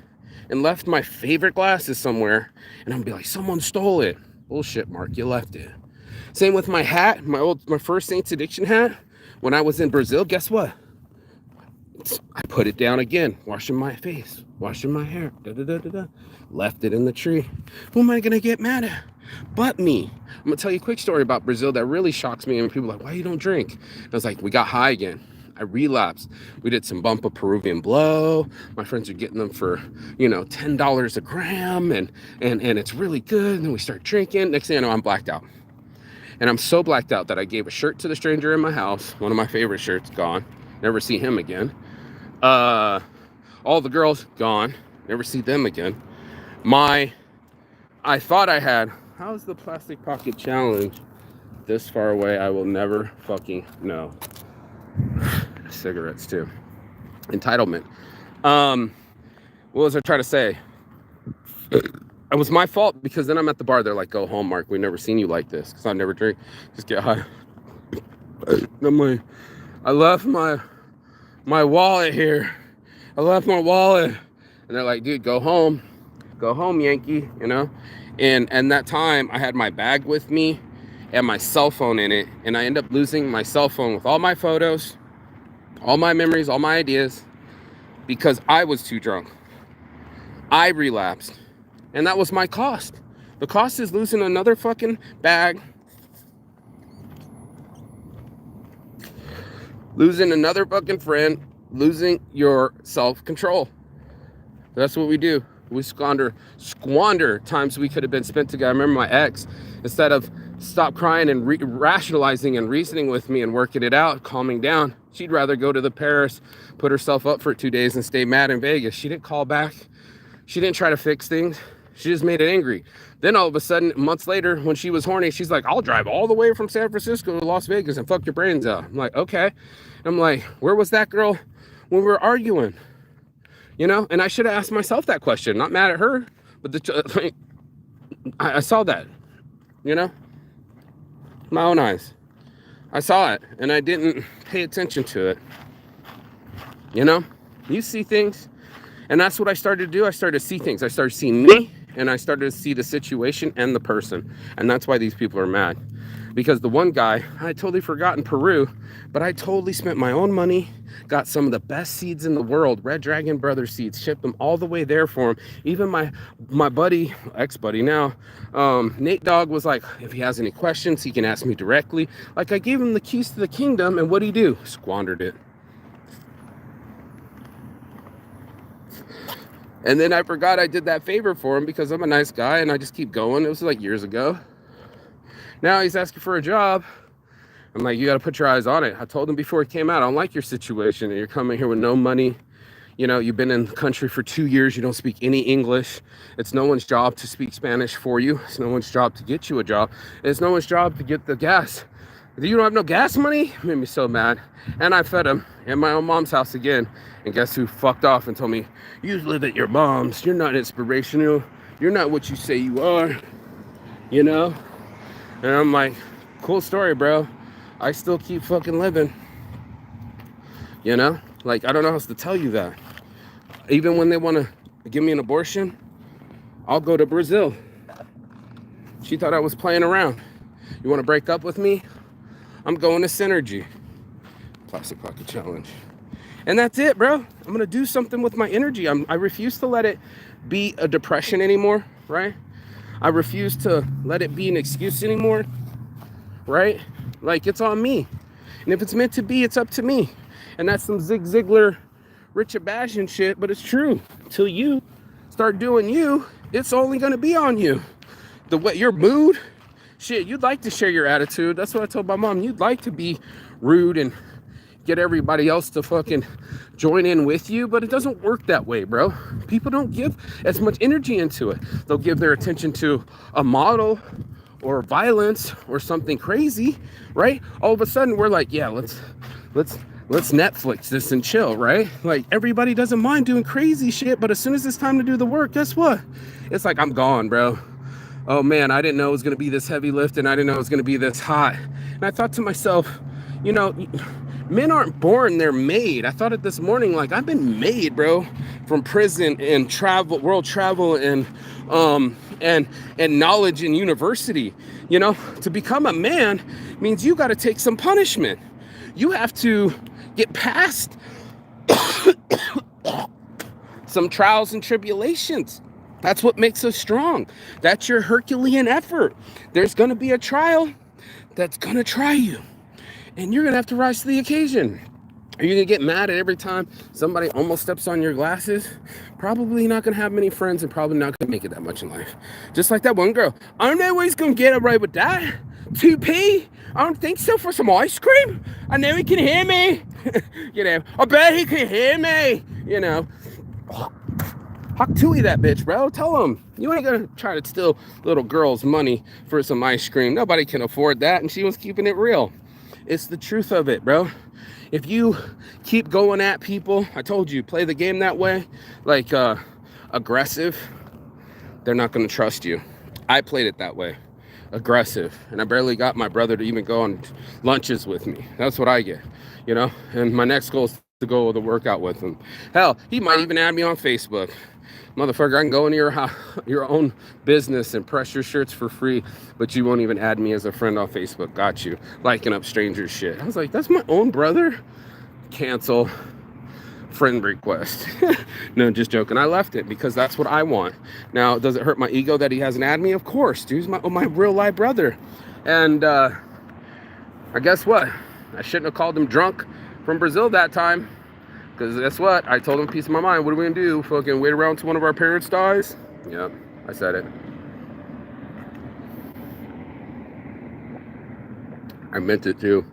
A: and left my favorite glasses somewhere. And I'm gonna be like, someone stole it. Bullshit, Mark. You left it. Same with my hat, my first Saints Addiction hat. When I was in Brazil, guess what? I put it down again, washing my face, washing my hair, left it in the tree. Who am I gonna get mad at? But me. I'm gonna tell you a quick story about Brazil that really shocks me. And people are like, why you don't drink? And I was like, we got high again. I relapsed. We did some bump of Peruvian blow. My friends are getting them for, $10 a gram, and it's really good. And then we start drinking. Next thing I know, I'm blacked out. And I'm so blacked out that I gave a shirt to the stranger in my house. One of my favorite shirts, gone. Never see him again. All the girls, gone. Never see them again. I thought I had, how's the plastic pocket challenge this far away? I will never fucking know. Cigarettes too. Entitlement. What was I trying to say? It was my fault, because then I'm at the bar. They're like, go home, Mark. We've never seen you like this, because I never drink. Just get high. I'm like, I left my wallet here. I left my wallet. And they're like, dude, go home. Go home, Yankee, And that time I had my bag with me and my cell phone in it. And I end up losing my cell phone with all my photos, all my memories, all my ideas, because I was too drunk. I relapsed. And that was my cost. The cost is losing another fucking bag, losing another fucking friend, losing your self-control. That's what we do. We squander times we could have been spent together. I remember my ex, instead of stop crying and rationalizing and reasoning with me and working it out, calming down, she'd rather go to the Paris, put herself up for 2 days and stay mad in Vegas. She didn't call back. She didn't try to fix things. She just made it angry. Then all of a sudden, months later, when she was horny, she's like, I'll drive all the way from San Francisco to Las Vegas and fuck your brains out. I'm like, okay. I'm like, where was that girl when we were arguing? And I should have asked myself that question. Not mad at her, but I saw that, my own eyes. I saw it, and I didn't pay attention to it. You see things, and that's what I started to do. I started to see things. I started seeing me, and I started to see the situation and the person. And that's why these people are mad. Because the one guy, I totally forgot in Peru, but I totally spent my own money, got some of the best seeds in the world, Red Dragon Brothers seeds, shipped them all the way there for him. Even my buddy, ex-buddy now, Nate Dogg was like, if he has any questions, he can ask me directly. Like, I gave him the keys to the kingdom, and what'd he do? Squandered it. And then I forgot I did that favor for him because I'm a nice guy and I just keep going. It was like years ago. Now he's asking for a job. I'm like, you got to put your eyes on it. I told him before he came out, I don't like your situation. And you're coming here with no money. You've been in the country for 2 years. You don't speak any English. It's no one's job to speak Spanish for you. It's no one's job to get you a job. It's no one's job to get the gas. You don't have no gas money? It made me so mad. And I fed him in my own mom's house again. And guess who fucked off and told me, you live at your mom's. You're not inspirational. You're not what you say you are. And I'm like, cool story, bro. I still keep fucking living. Like, I don't know how else to tell you that. Even when they want to give me an abortion, I'll go to Brazil. She thought I was playing around. You want to break up with me? I'm going to Synergy. Plastic Pocket Challenge. And that's it, bro. I'm going to do something with my energy. I refuse to let it be a depression anymore, right? I refuse to let it be an excuse anymore, right? Like, it's on me. And if it's meant to be, it's up to me. And that's some Zig Ziglar, Richard Bashan shit, but it's true. Till you start doing you, it's only going to be on you. The way your mood, shit, you'd like to share your attitude. That's what I told my mom. You'd like to be rude and get everybody else to fucking join in with you, but it doesn't work that way, bro. People don't give as much energy into it. They'll give their attention to a model or violence or something crazy, right? All of a sudden we're like, yeah, let's let's Netflix this and chill, right? Like everybody doesn't mind doing crazy shit, but as soon as it's time to do the work, guess what? It's like, I'm gone, bro. Oh man, I didn't know it was gonna be this heavy lift, and I didn't know it was gonna be this hot. And I thought to myself, you know, men aren't born, they're made. I thought it this morning, like, I've been made, bro, from prison and travel, world travel, and knowledge in university. You know, to become a man means you got to take some punishment. You have to get past some trials and tribulations. That's what makes us strong. That's your Herculean effort. There's going to be a trial that's going to try you, and you're going to have to rise to the occasion. Are you going to get mad at every time somebody almost steps on your glasses? Probably not going to have many friends, and probably not going to make it that much in life. Just like that one girl. I don't know he's going to get away with that. 2p? I don't think so, for some ice cream. I know he can hear me. You know, I bet he can hear me. You know. Hawk Tui that bitch, bro. Tell him you ain't gonna try to steal little girls' money for some ice cream. Nobody can afford that, and she was keeping it real. It's the truth of it, bro. If you keep going at people, I told you, play the game that way, like aggressive, they're not gonna trust you. I played it that way, aggressive, and I barely got my brother to even go on lunches with me. That's what I get, you know. And my next goal is to go to workout with him. Hell, he might even add me on Facebook. Motherfucker, I can go into your own business and press your shirts for free, but you won't even add me as a friend on Facebook. Got you. Liking up strangers' shit. I was like, that's my own brother? Cancel friend request. No, just joking. I left it because that's what I want. Now, does it hurt my ego that he hasn't added me? Of course, dude. He's my real life brother. And I guess what? I shouldn't have called him drunk from Brazil that time. Because that's what I told him, piece of my mind. What are we gonna do? Fucking wait around till one of our parents dies? Yep, I said it. I meant it too.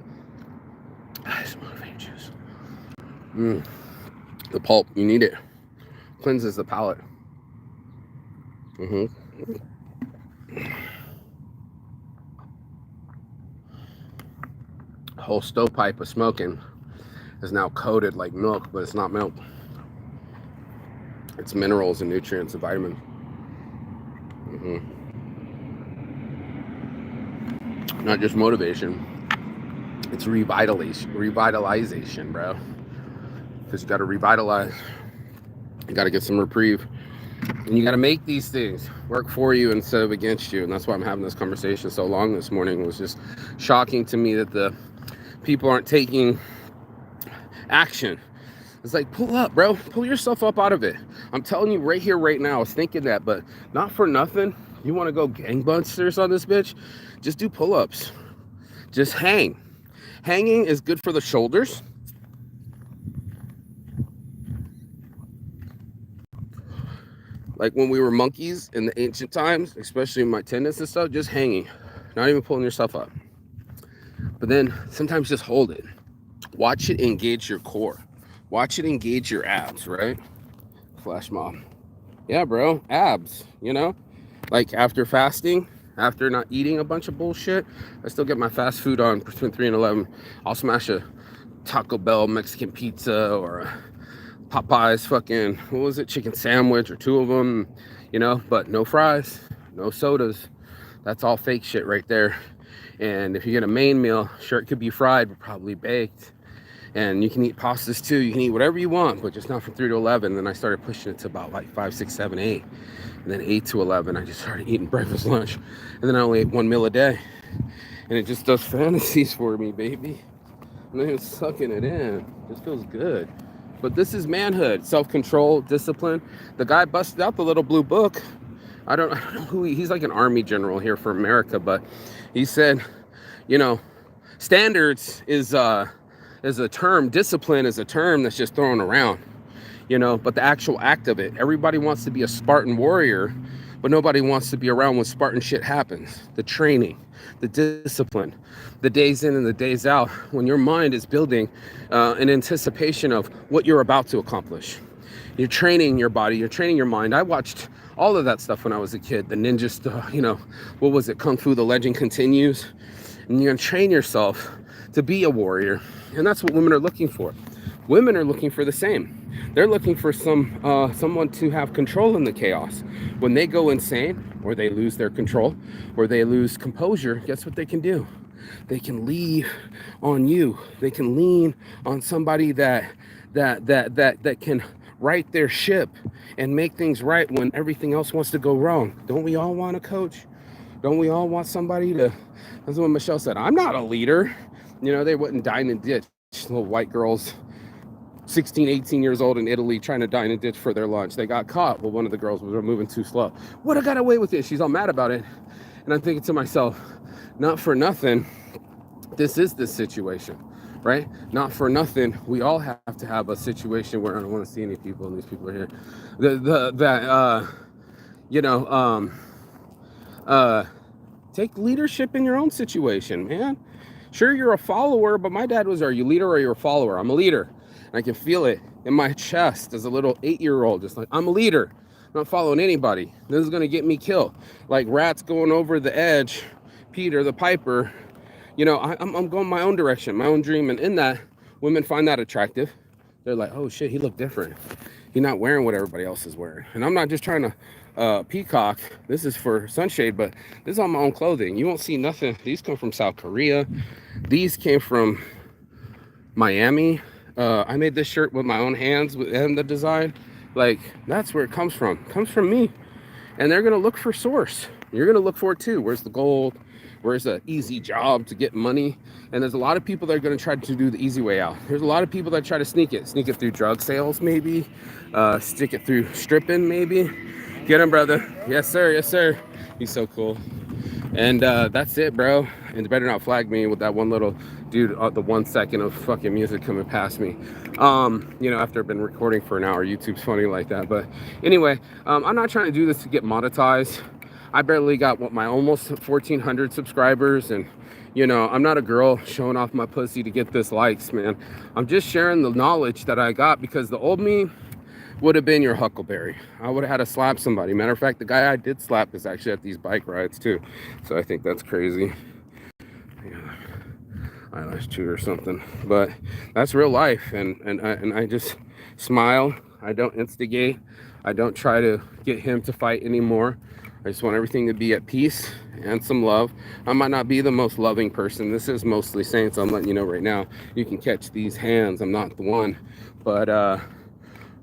A: I smell vein juice. The pulp, you need it. Cleanses the palate. A whole stovepipe of smoking is now coated like milk, but it's not milk. It's minerals and nutrients and vitamins. Not just motivation. It's revitalization, bro. Because you got to revitalize. You got to get some reprieve. And you got to make these things work for you instead of against you. And that's why I'm having this conversation so long this morning. It was just shocking to me that the people aren't taking action. It's like, pull up, bro. Pull yourself up out of it. I'm telling you right here, right now. I was thinking that, but not for nothing. You want to go gangbusters on this bitch? Just do pull-ups. Just hang. Hanging is good for the shoulders. Like when we were monkeys in the ancient times, especially in my tendons and stuff, just hanging. Not even pulling yourself up. But then sometimes just hold it. Watch it engage your core. Watch it engage your abs, right? Flash mob. Yeah, bro, abs, you know? Like after fasting, after not eating a bunch of bullshit, I still get my fast food on between 3 and 11. I'll smash a Taco Bell Mexican pizza or a Popeyes fucking, what was it, chicken sandwich or 2 of them, you know? But no fries, no sodas. That's all fake shit right there. And if you get a main meal, sure, it could be fried, but probably baked. And you can eat pastas too. You can eat whatever you want, but just not from 3 to 11. Then I started pushing it to about like 5, 6, 7, 8. And then 8 to 11, I just started eating breakfast, lunch. And then I only ate 1 meal a day. And it just does fantasies for me, baby. I'm not even sucking it in. It just feels good. But this is manhood, self-control, discipline. The guy busted out the little blue book. I don't know who he's like an army general here for America, but he said, you know, standards is a term, discipline is a term that's just thrown around, you know, but the actual act of it, everybody wants to be a Spartan warrior, but nobody wants to be around when Spartan shit happens. The training, the discipline, the days in and the days out, when your mind is building an anticipation of what you're about to accomplish. You're training your body, you're training your mind. I watched all of that stuff when I was a kid, the ninja stuff, you know, what was it, Kung Fu, The Legend Continues. And you're gonna train yourself to be a warrior. And that's what women are looking for. Women are looking for the same. They're looking for someone to have control in the chaos. When they go insane, or they lose their control, or they lose composure, guess what they can do? They can lean on you. They can lean on somebody that can right their ship and make things right when everything else wants to go wrong. Don't we all want a coach? Don't we all want somebody to? That's what Michelle said. I'm not a leader. You know, they wouldn't dine and ditch. Little white girls, 16, 18 years old in Italy, trying to dine and ditch for their lunch. They got caught. Well, one of the girls was moving too slow. Would have got away with it. She's all mad about it. And I'm thinking to myself, not for nothing, this is this situation, right? Not for nothing, we all have to have a situation where I don't want to see any people, and these people are here. Take leadership in your own situation, man. Sure, you're a follower, but my dad was, are you a leader or you're a follower? I'm a leader. And I can feel it in my chest as a little 8-year-old, just like, I'm a leader. I'm not following anybody. This is going to get me killed. Like rats going over the edge, Peter the Piper. You know, I'm going my own direction, my own dream. And in that, women find that attractive. They're like, oh shit, he looked different. He's not wearing what everybody else is wearing. And I'm not just trying to peacock. This is for sunshade, but this is on my own clothing. You won't see nothing. These come from South Korea. These came from Miami. I made this shirt with my own hands and the design. Like, that's where it comes from. It comes from me. And they're going to look for source. You're going to look for it too. Where's the gold? Where's the easy job to get money? And there's a lot of people that are going to try to do the easy way out. There's a lot of people that try to sneak it through drug sales, maybe, stick it through stripping, maybe. Get him, brother. Yes, sir. Yes, sir. He's so cool. And that's it, bro. And better not flag me with that one little dude, the 1 second of fucking music coming past me. You know, after I've been recording for an hour, YouTube's funny like that. But anyway, I'm not trying to do this to get monetized. I barely got my almost 1,400 subscribers, and you know, I'm not a girl showing off my pussy to get this likes, man. I'm just sharing the knowledge that I got, because the old me would have been your Huckleberry. I would have had to slap somebody. Matter of fact, the guy I did slap is actually at these bike rides too, so I think that's crazy. Yeah, eyelash chew or something, but that's real life, and I just smile. I don't instigate. I don't try to get him to fight anymore. I just want everything to be at peace and some love. I might not be the most loving person. This is mostly Saints. I'm letting you know right now. You can catch these hands. I'm not the one. But I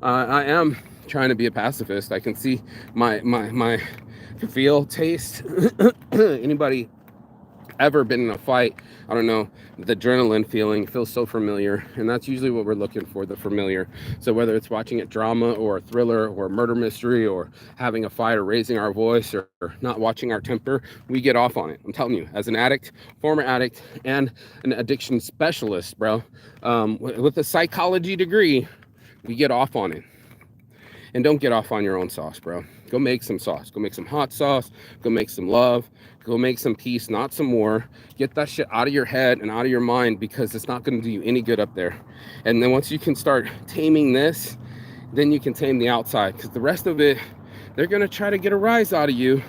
A: am trying to be a pacifist. I can see my feel, taste. Anybody ever been in a fight? I don't know, the adrenaline feeling feels so familiar, and that's usually what we're looking for, the familiar. So whether it's watching a drama or a thriller or a murder mystery or having a fight or raising our voice or not watching our temper, we get off on it. I'm telling you, as an addict, former addict, and an addiction specialist, bro, with a psychology degree, we get off on it. And don't get off on your own sauce, bro. Go make some sauce. Go make some hot sauce. Go make some love. Go make some peace, not some war. Get that shit out of your head and out of your mind, because it's not going to do you any good up there. And then once you can start taming this, then you can tame the outside, because the rest of it, they're going to try to get a rise out of you.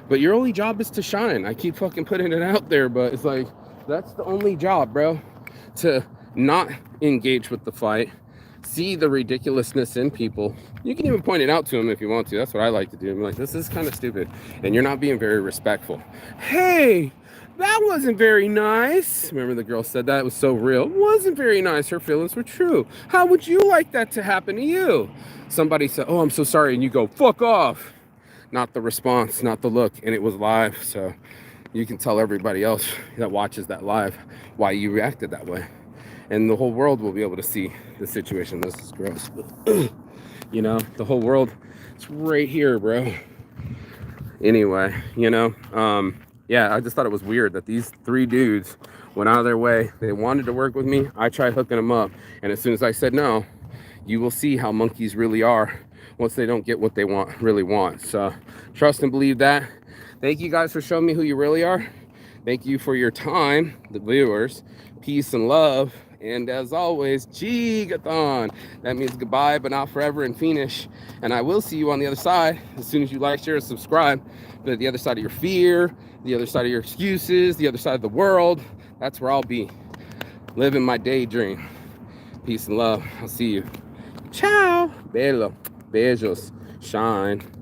A: But your only job is to shine. I keep fucking putting it out there, but it's like, that's the only job, bro. To not engage with the fight. See the ridiculousness in people. You can even point it out to them if you want to. That's what I like to do. I'm like, this is kind of stupid, and you're not being very respectful. Hey, that wasn't very nice. Remember the girl said that? It was so real. It wasn't very nice. Her feelings were true. How would you like that to happen to you? Somebody said, oh, I'm so sorry, and you go, fuck off. Not the response, not the look, and it was live. So you can tell everybody else that watches that live why you reacted that way. And the whole world will be able to see the situation. This is gross. You know, the whole world, it's right here, bro. Anyway, you know, yeah, I just thought it was weird that these 3 dudes went out of their way. They wanted to work with me. I tried hooking them up. And as soon as I said no, you will see how monkeys really are once they don't get what they really want. So trust and believe that. Thank you guys for showing me who you really are. Thank you for your time, the viewers. Peace and love. And as always, Gigathon. That means goodbye, but not forever, and finish. And I will see you on the other side as soon as you like, share, and subscribe. But the other side of your fear, the other side of your excuses, the other side of the world, that's where I'll be. living my daydream. Peace and love. I'll see you. Ciao. Bella. Beijos. Shine.